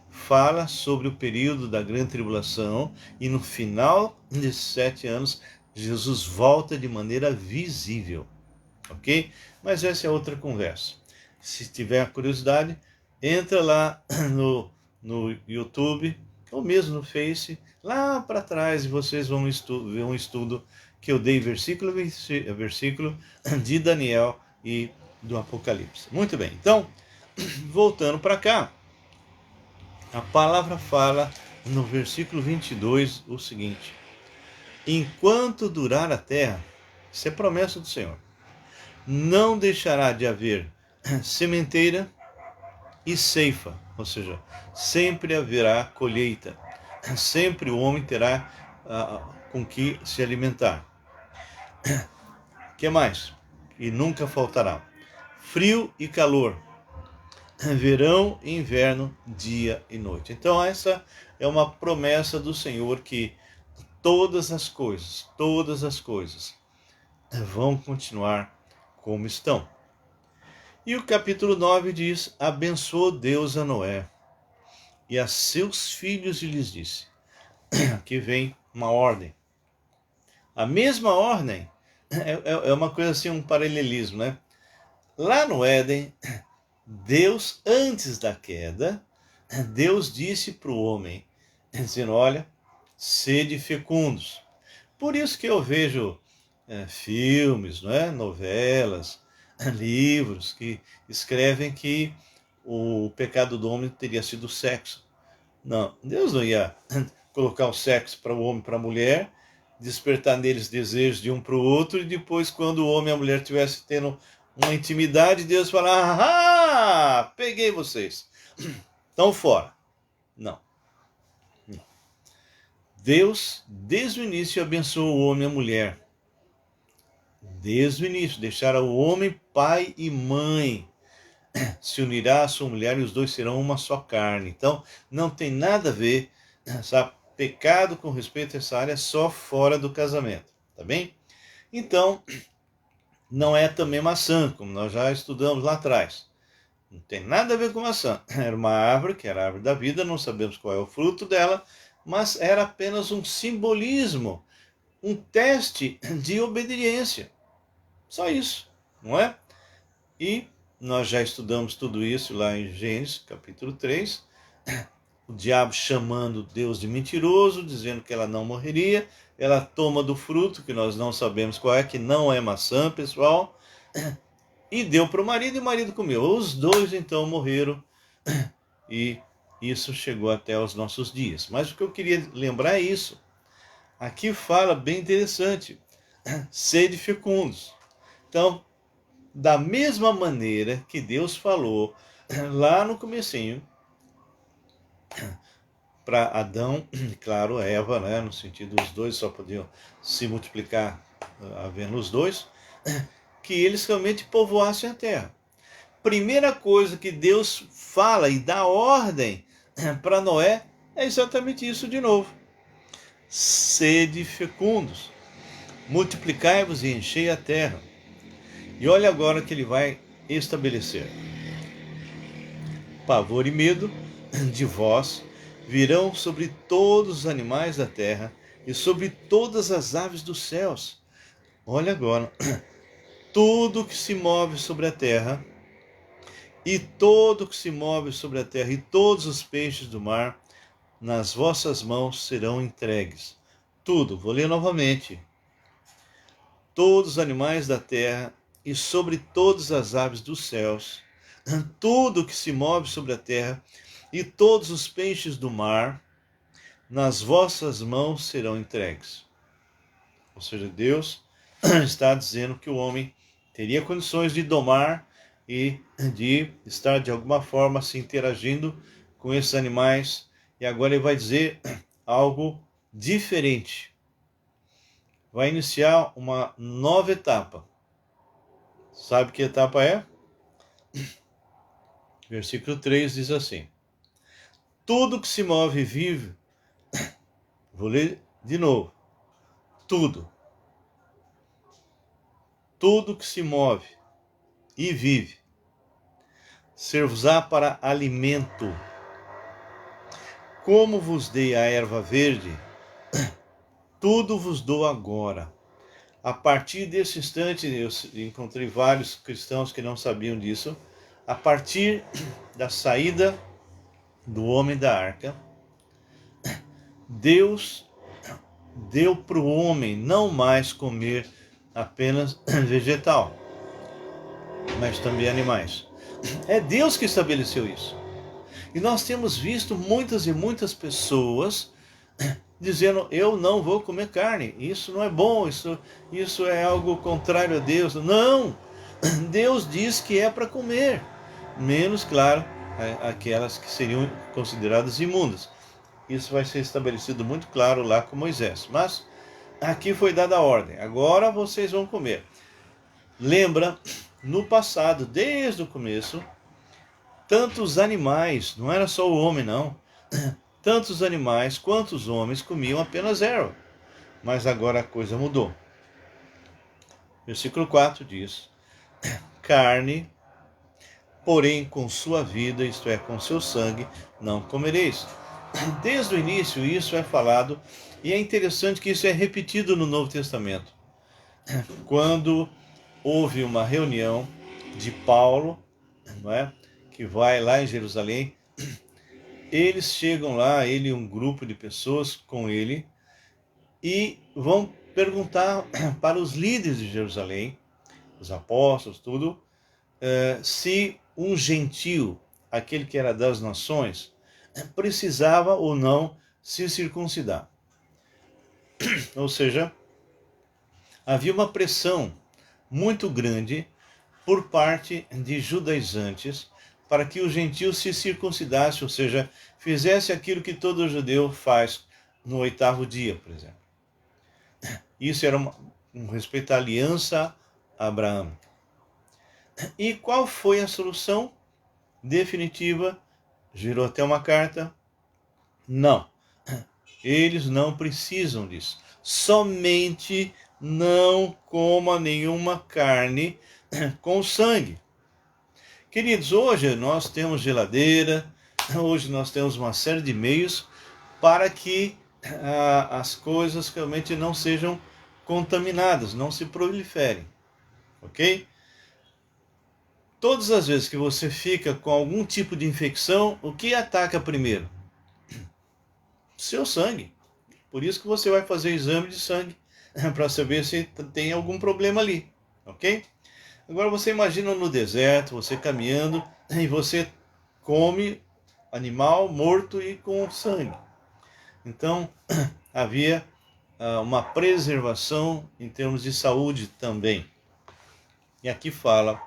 fala sobre o período da grande tribulação e no final desses 7 anos, Jesus volta de maneira visível. Ok? Mas essa é outra conversa. Se tiver curiosidade, entra lá no YouTube, ou mesmo no Face, lá para trás, e vocês vão ver um estudo que eu dei versículo a versículo de Daniel e do Apocalipse. Muito bem, então, voltando para cá, a palavra fala no versículo 22 o seguinte: enquanto durar a terra, isso é promessa do Senhor, não deixará de haver sementeira e ceifa, ou seja, sempre haverá colheita, sempre o homem terá com que se alimentar. Que mais? E nunca faltará frio e calor, verão e inverno, dia e noite. Então essa é uma promessa do Senhor, que todas as coisas vão continuar como estão. E o capítulo 9 diz: abençoou Deus a Noé e a seus filhos e lhes disse. Aqui vem uma ordem. A mesma ordem é uma coisa assim, um paralelismo, né? Lá no Éden, Deus, antes da queda, Deus disse para o homem, dizendo: olha, sede fecundos. Por isso que eu vejo filmes, não é? Novelas, livros que escrevem que o pecado do homem teria sido o sexo. Não, Deus não ia colocar o sexo para o homem e para a mulher, despertar neles desejos de um para o outro, e depois, quando o homem e a mulher estivessem tendo uma intimidade, Deus falar: ah, peguei vocês, estão fora. Não. Deus, desde o início, abençoou o homem e a mulher. Desde o início, deixara o homem pai e mãe, se unirá à sua mulher e os dois serão uma só carne. Então, não tem nada a ver, sabe, pecado com respeito a essa área só fora do casamento, tá bem? Então, não é também maçã, como nós já estudamos lá atrás. Não tem nada a ver com maçã. Era uma árvore, que era a árvore da vida, não sabemos qual é o fruto dela, mas era apenas um simbolismo, um teste de obediência. Só isso, não é? E nós já estudamos tudo isso lá em Gênesis, capítulo 3. O diabo chamando Deus de mentiroso, dizendo que ela não morreria. Ela toma do fruto, que nós não sabemos qual é, que não é maçã, pessoal, e deu para o marido, e o marido comeu. Os dois então morreram, e isso chegou até os nossos dias. Mas o que eu queria lembrar é isso. Aqui fala bem interessante: sede fecundos. Então, da mesma maneira que Deus falou lá no comecinho para Adão, claro, Eva, né, no sentido os dois só podiam se multiplicar havendo os dois, que eles realmente povoassem a terra. Primeira coisa que Deus fala e dá ordem para Noé é exatamente isso de novo: sede fecundos, multiplicai-vos e enchei a terra. E olha agora que ele vai estabelecer: pavor e medo de vós virão sobre todos os animais da terra e sobre todas as aves dos céus. Olha agora: tudo que se move sobre a terra, e todo que se move sobre a terra, e todos os peixes do mar, nas vossas mãos serão entregues. Tudo, vou ler novamente: todos os animais da terra e sobre todas as aves dos céus, tudo que se move sobre a terra e todos os peixes do mar, nas vossas mãos serão entregues. Ou seja, Deus está dizendo que o homem teria condições de domar e de estar de alguma forma se interagindo com esses animais. E agora ele vai dizer algo diferente. Vai iniciar uma nova etapa. Sabe que etapa é? Versículo 3 diz assim: tudo que se move e vive, vou ler de novo, tudo que se move e vive, ser-vos-á para alimento. Como vos dei a erva verde, tudo vos dou agora. A partir desse instante, eu encontrei vários cristãos que não sabiam disso. A partir da saída do homem da arca, Deus deu para o homem não mais comer apenas vegetal, mas também animais. É Deus que estabeleceu isso. E nós temos visto muitas e muitas pessoas dizendo: eu não vou comer carne, isso não é bom, isso é algo contrário a Deus. Não! Deus diz que é para comer, menos, claro, aquelas que seriam consideradas imundas. Isso vai ser estabelecido muito claro lá com Moisés. Mas aqui foi dada a ordem: agora vocês vão comer. Lembra, no passado, desde o começo, tantos animais, não era só o homem não, tantos animais quanto os homens comiam apenas erva. Mas agora a coisa mudou. Versículo 4 diz: carne, porém com sua vida, isto é, com seu sangue, não comereis. Desde o início isso é falado, e é interessante que isso é repetido no Novo Testamento. Quando houve uma reunião de Paulo, não é, que vai lá em Jerusalém, eles chegam lá, ele e um grupo de pessoas com ele, e vão perguntar para os líderes de Jerusalém, os apóstolos, tudo, se um gentio, aquele que era das nações, precisava ou não se circuncidar. Ou seja, havia uma pressão muito grande por parte de judaizantes para que o gentio se circuncidasse, ou seja, fizesse aquilo que todo judeu faz no 8º dia, por exemplo. Isso era um respeito à aliança abraâmica. E qual foi a solução definitiva? Girou até uma carta? Não. Eles não precisam disso. Somente não coma nenhuma carne com sangue. Queridos, hoje nós temos geladeira, hoje nós temos uma série de meios para que as coisas realmente não sejam contaminadas, não se proliferem, ok? Todas as vezes que você fica com algum tipo de infecção, o que ataca primeiro? Seu sangue. Por isso que você vai fazer exame de sangue para saber se tem algum problema ali, ok? Agora você imagina no deserto, você caminhando e você come animal morto e com sangue. Então havia uma preservação em termos de saúde também. E aqui fala,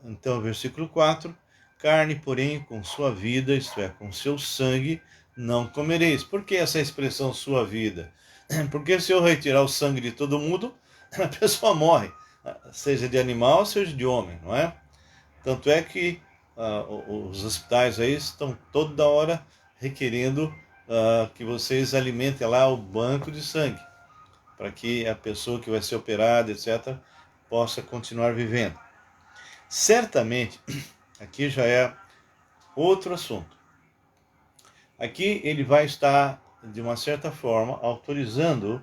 então, versículo 4, carne, porém, com sua vida, isto é, com seu sangue, não comereis. Por que essa expressão sua vida? Porque se eu retirar o sangue de todo mundo, a pessoa morre, seja de animal, seja de homem, não é? Tanto é que os hospitais aí estão toda hora requerendo que vocês alimentem lá o banco de sangue, para que a pessoa que vai ser operada, etc., possa continuar vivendo. Certamente, aqui já é outro assunto. Aqui ele vai estar, de uma certa forma, autorizando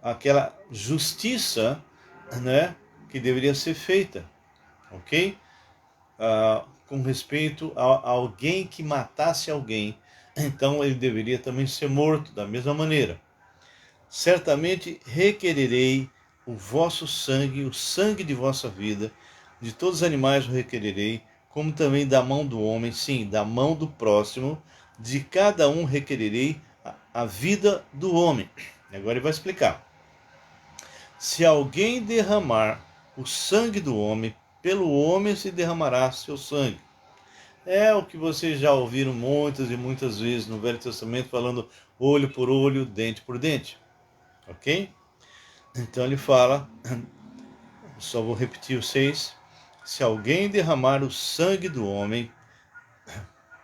aquela justiça, né, que deveria ser feita, ok? Com respeito a alguém que matasse alguém, então ele deveria também ser morto da mesma maneira. Certamente requererei o vosso sangue, o sangue de vossa vida, de todos os animais o requererei, como também da mão do homem, sim, da mão do próximo, de cada um requererei a vida do homem. Agora ele vai explicar. Se alguém derramar o sangue do homem, pelo homem se derramará seu sangue. É o que vocês já ouviram muitas e muitas vezes no Velho Testamento, falando olho por olho, dente por dente. Ok? Então ele fala, só vou repetir o 6. Se alguém derramar o sangue do homem,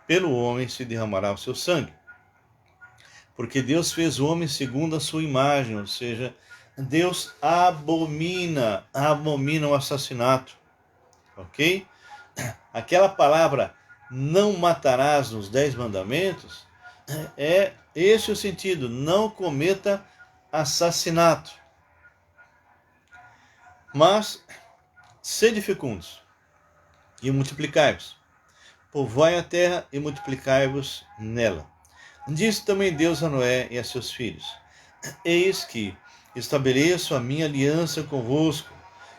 pelo homem se derramará o seu sangue. Porque Deus fez o homem segundo a sua imagem, ou seja, Deus abomina o assassinato. Ok? Aquela palavra não matarás nos 10 mandamentos, é esse o sentido, não cometa assassinato. Mas, sede fecundos, e multiplicai-vos. Povoai a terra e multiplicai-vos nela. Disse também Deus a Noé e a seus filhos: Eis que estabeleço a minha aliança convosco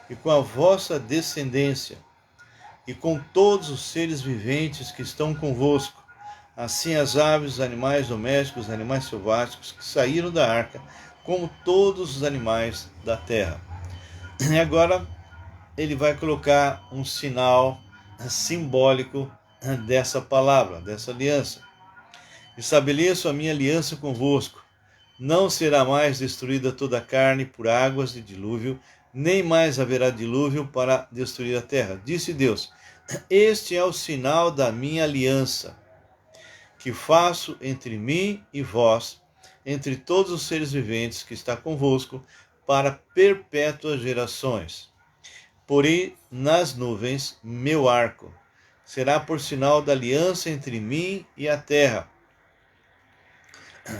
e com a vossa descendência, e com todos os seres viventes que estão convosco, assim as aves, os animais domésticos, os animais selváticos que saíram da arca, como todos os animais da terra. E agora ele vai colocar um sinal simbólico dessa palavra, dessa aliança. Estabeleço a minha aliança convosco. Não será mais destruída toda a carne por águas de dilúvio, nem mais haverá dilúvio para destruir a terra. Disse Deus: Este é o sinal da minha aliança, que faço entre mim e vós, entre todos os seres viventes que está convosco, para perpétuas gerações. Porém, nas nuvens, meu arco será por sinal da aliança entre mim e a terra.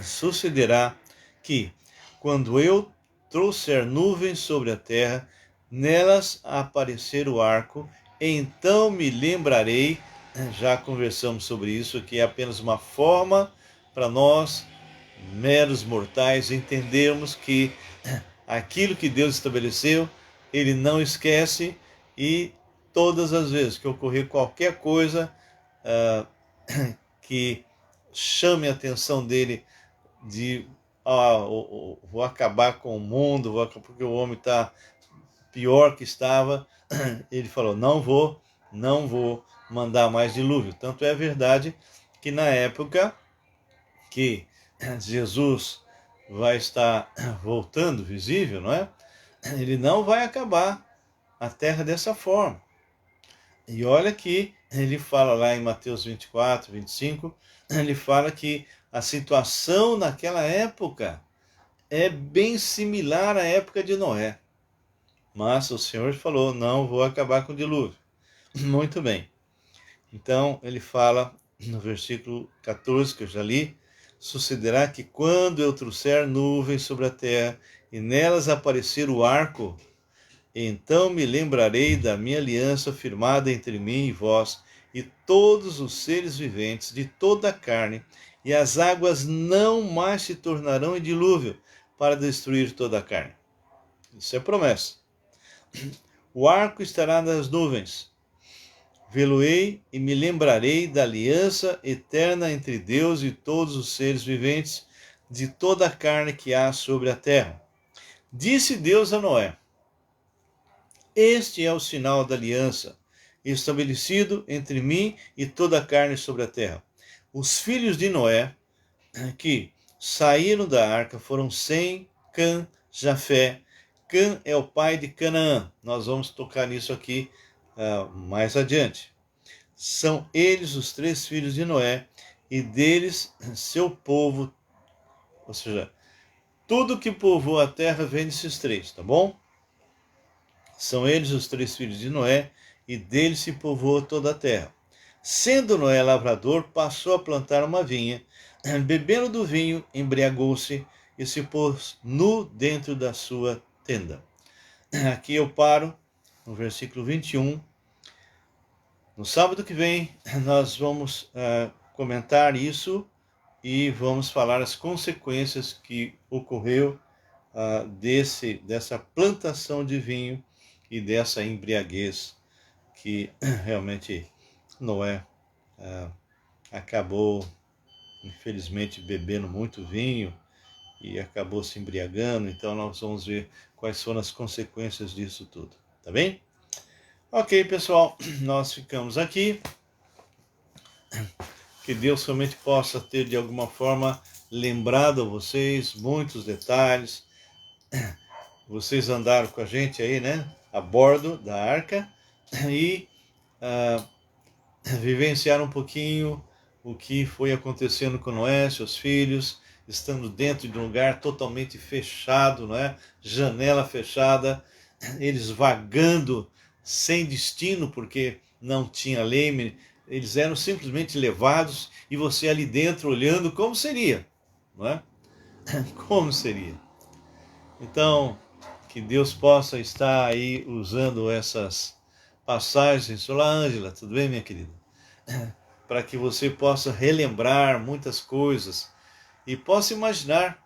Sucederá que, quando eu trouxer nuvens sobre a terra, nelas aparecer o arco, então me lembrarei. Já conversamos sobre isso, que é apenas uma forma para nós, meros mortais, entendermos que aquilo que Deus estabeleceu, Ele não esquece, e todas as vezes que ocorrer qualquer coisa que chame a atenção dele de vou acabar com o mundo, porque o homem está pior que estava, ele falou: não vou mandar mais dilúvio. Tanto é verdade que na época que Jesus vai estar voltando visível, não é? Ele não vai acabar a terra dessa forma. E olha que ele fala lá em Mateus 24, 25, ele fala que a situação naquela época é bem similar à época de Noé. Mas o Senhor falou: não vou acabar com o dilúvio. Muito bem. Então ele fala no versículo 14, que eu já li: sucederá que quando eu trouxer nuvens sobre a terra e nelas aparecer o arco, então me lembrarei da minha aliança firmada entre mim e vós e todos os seres viventes de toda a carne, e as águas não mais se tornarão em dilúvio para destruir toda a carne. Isso é promessa. O arco estará nas nuvens. Vê-lo-ei e me lembrarei da aliança eterna entre Deus e todos os seres viventes de toda a carne que há sobre a terra. Disse Deus a Noé: Este é o sinal da aliança, estabelecido entre mim e toda a carne sobre a terra. Os filhos de Noé, que saíram da arca, foram Sem, Cã, Jafé. Cã é o pai de Canaã. Nós vamos tocar nisso aqui mais adiante. São eles os 3 filhos de Noé, e deles seu povo, ou seja, tudo que povoou a terra vem desses 3, tá bom? São eles os 3 filhos de Noé, e deles se povoou toda a terra. Sendo Noé lavrador, passou a plantar uma vinha, bebendo do vinho, embriagou-se e se pôs nu dentro da sua tenda. Aqui eu paro no versículo 21. No sábado que vem nós vamos comentar isso e vamos falar as consequências que ocorreu dessa plantação de vinho e dessa embriaguez que realmente Noé acabou, infelizmente, bebendo muito vinho e acabou se embriagando. Então nós vamos ver quais foram as consequências disso tudo, tá bem? Ok, pessoal, nós ficamos aqui. Que Deus somente possa ter de alguma forma lembrado a vocês muitos detalhes. Vocês andaram com a gente aí, né, a bordo da arca, e vivenciaram um pouquinho o que foi acontecendo com Noé, seus filhos, estando dentro de um lugar totalmente fechado, não é? Janela fechada, eles vagando sem destino, porque não tinha leme, eles eram simplesmente levados, e você ali dentro olhando como seria, não é? Como seria? Então, que Deus possa estar aí usando essas passagens. Olá, Ângela, tudo bem, minha querida? Para que você possa relembrar muitas coisas e possa imaginar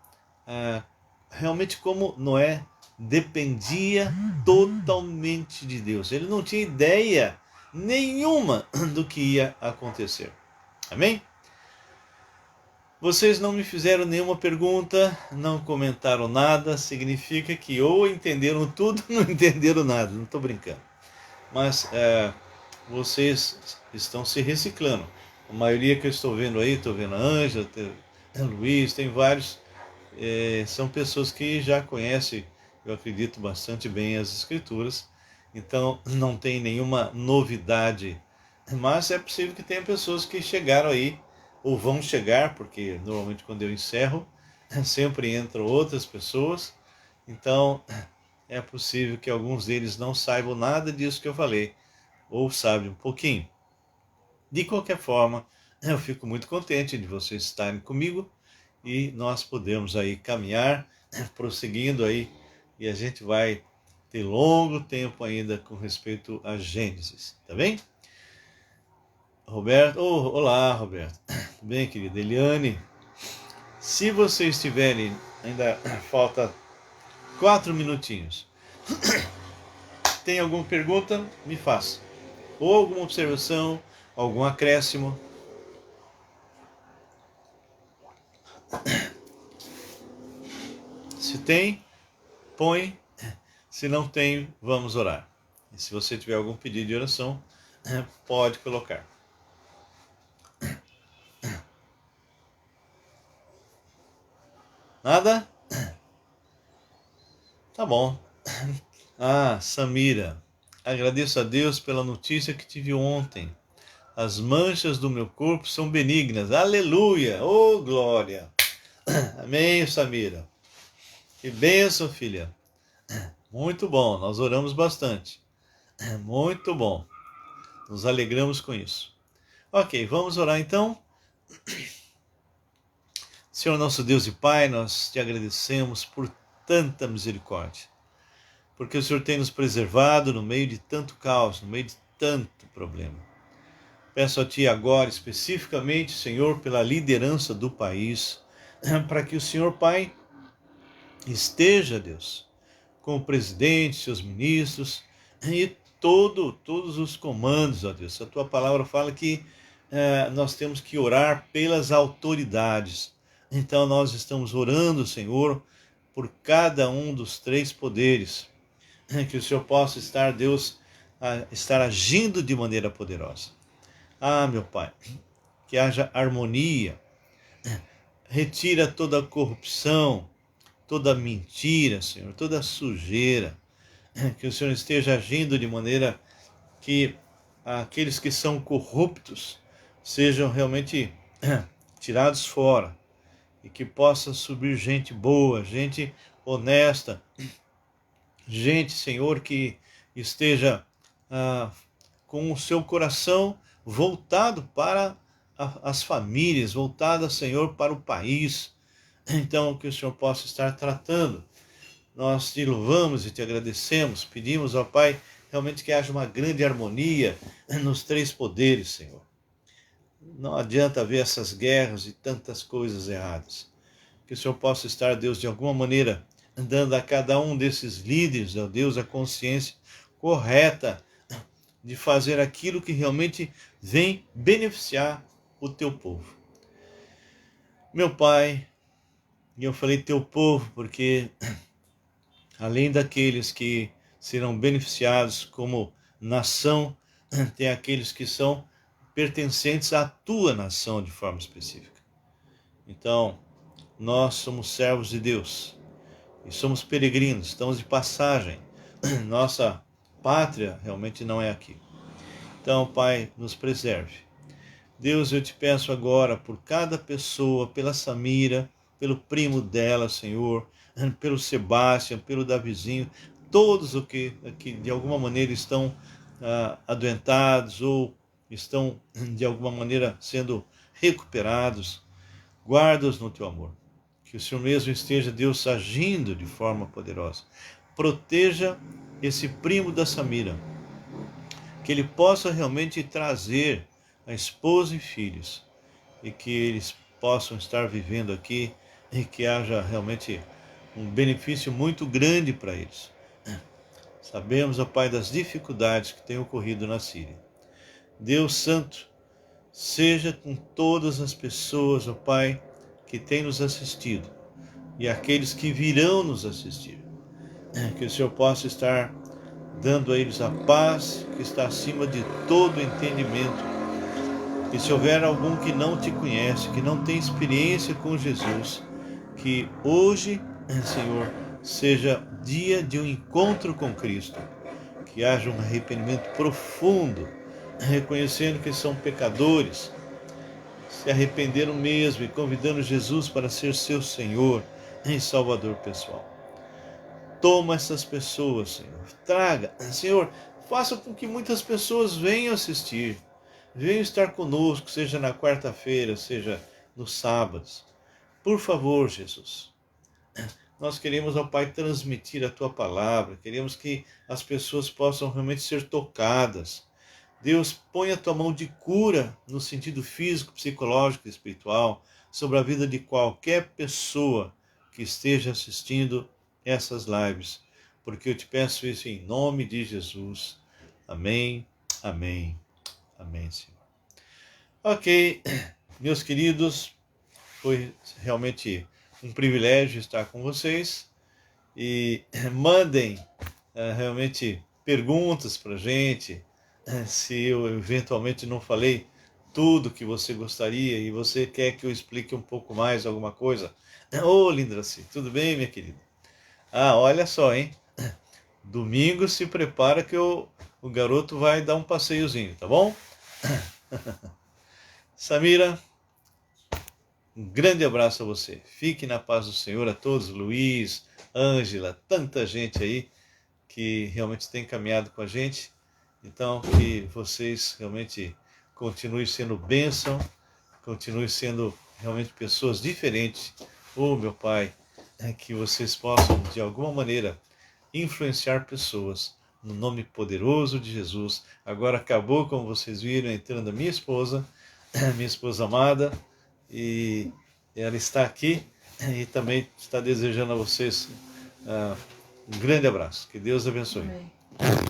realmente como Noé dependia totalmente de Deus. Ele não tinha ideia nenhuma do que ia acontecer. Amém? Vocês não me fizeram nenhuma pergunta, não comentaram nada, significa que ou entenderam tudo ou não entenderam nada, não estou brincando. Mas vocês estão se reciclando. A maioria que eu estou vendo aí, estou vendo a Ângela, a Luiz, tem vários, são pessoas que já conhecem, eu acredito, bastante bem as Escrituras, então não tem nenhuma novidade, mas é possível que tenha pessoas que chegaram aí, ou vão chegar, porque normalmente quando eu encerro, sempre entram outras pessoas, então é possível que alguns deles não saibam nada disso que eu falei, ou sabem um pouquinho. De qualquer forma, eu fico muito contente de vocês estarem comigo e nós podemos aí caminhar, prosseguindo aí, e a gente vai ter longo tempo ainda com respeito a Gênesis, tá bem? Roberto, olá Roberto, tudo bem, querida? Eliane, se vocês tiverem, ainda falta 4 minutinhos, tem alguma pergunta? Me faça, ou alguma observação, algum acréscimo. Se tem, põe. Se não tem, vamos orar. E se você tiver algum pedido de oração, pode colocar. Nada? Tá bom. Samira, agradeço a Deus pela notícia que tive ontem. As manchas do meu corpo são benignas. Aleluia! Oh, glória! Amém, Samira. Que bênção, filha. Muito bom, nós oramos bastante. Muito bom. Nos alegramos com isso. Ok, vamos orar então. Senhor nosso Deus e Pai, nós te agradecemos por tanta misericórdia, porque o Senhor tem nos preservado no meio de tanto caos, no meio de tanto problema. Peço a Ti agora, especificamente, Senhor, pela liderança do país, para que o Senhor, Pai, esteja, Deus, com o presidente, seus ministros e todos os comandos, ó Deus. A Tua palavra fala que nós temos que orar pelas autoridades. Então nós estamos orando, Senhor, por cada um dos 3 poderes, que o Senhor possa estar, Deus, estar agindo de maneira poderosa. Meu Pai, que haja harmonia, retira toda a corrupção, toda a mentira, Senhor, toda a sujeira, que o Senhor esteja agindo de maneira que aqueles que são corruptos sejam realmente tirados fora, e que possa subir gente boa, gente honesta, gente, Senhor, que esteja com o seu coração voltado para as famílias, voltada, Senhor, para o país. Então, que o Senhor possa estar tratando. Nós te louvamos e te agradecemos, pedimos ao Pai realmente que haja uma grande harmonia nos 3 poderes, Senhor. Não adianta haver essas guerras e tantas coisas erradas. Que o Senhor possa estar, Deus, de alguma maneira, dando a cada um desses líderes, ó Deus, a consciência correta de fazer aquilo que realmente vem beneficiar o teu povo. Meu Pai, e eu falei teu povo porque, além daqueles que serão beneficiados como nação, tem aqueles que são pertencentes à tua nação de forma específica. Então, nós somos servos de Deus e somos peregrinos, estamos de passagem. Nossa pátria realmente não é aqui. Então, Pai, nos preserve. Deus, eu te peço agora por cada pessoa, pela Samira, pelo primo dela, Senhor, pelo Sebastião, pelo Davizinho, todos os que de alguma maneira estão adoentados ou estão de alguma maneira sendo recuperados. Guarda-os no teu amor. Que o Senhor mesmo esteja, Deus, agindo de forma poderosa. Proteja esse primo da Samira, que ele possa realmente trazer a esposa e filhos, e que eles possam estar vivendo aqui, e que haja realmente um benefício muito grande para eles. Sabemos, ó Pai, das dificuldades que têm ocorrido na Síria. Deus Santo, seja com todas as pessoas, ó Pai, que têm nos assistido e aqueles que virão nos assistir. Que o Senhor possa estar dando a eles a paz que está acima de todo entendimento. E se houver algum que não te conhece, que não tem experiência com Jesus, que hoje, Senhor, seja dia de um encontro com Cristo, que haja um arrependimento profundo, reconhecendo que são pecadores, se arrependeram mesmo e convidando Jesus para ser seu Senhor e Salvador pessoal. Toma essas pessoas, Senhor. Traga, Senhor, faça com que muitas pessoas venham assistir, venham estar conosco, seja na quarta-feira, seja nos sábados. Por favor, Jesus. Nós queremos, ó Pai, transmitir a Tua palavra, queremos que as pessoas possam realmente ser tocadas. Deus, põe a Tua mão de cura no sentido físico, psicológico e espiritual sobre a vida de qualquer pessoa que esteja assistindo essas lives, porque eu te peço isso em nome de Jesus. Amém, amém, amém, Senhor. Ok, meus queridos, foi realmente um privilégio estar com vocês e mandem realmente perguntas para a gente, se eu eventualmente não falei tudo que você gostaria e você quer que eu explique um pouco mais alguma coisa. Ô, Lindraci, tudo bem, minha querida? Olha só, hein? Domingo se prepara que o garoto vai dar um passeiozinho, tá bom? Samira, um grande abraço a você. Fique na paz do Senhor a todos, Luiz, Ângela, tanta gente aí que realmente tem caminhado com a gente. Então, que vocês realmente continuem sendo bênção, continuem sendo realmente pessoas diferentes. Meu Pai, que vocês possam, de alguma maneira, influenciar pessoas no nome poderoso de Jesus. Agora acabou, como vocês viram, entrando a minha esposa amada, e ela está aqui e também está desejando a vocês um grande abraço. Que Deus abençoe. Amém.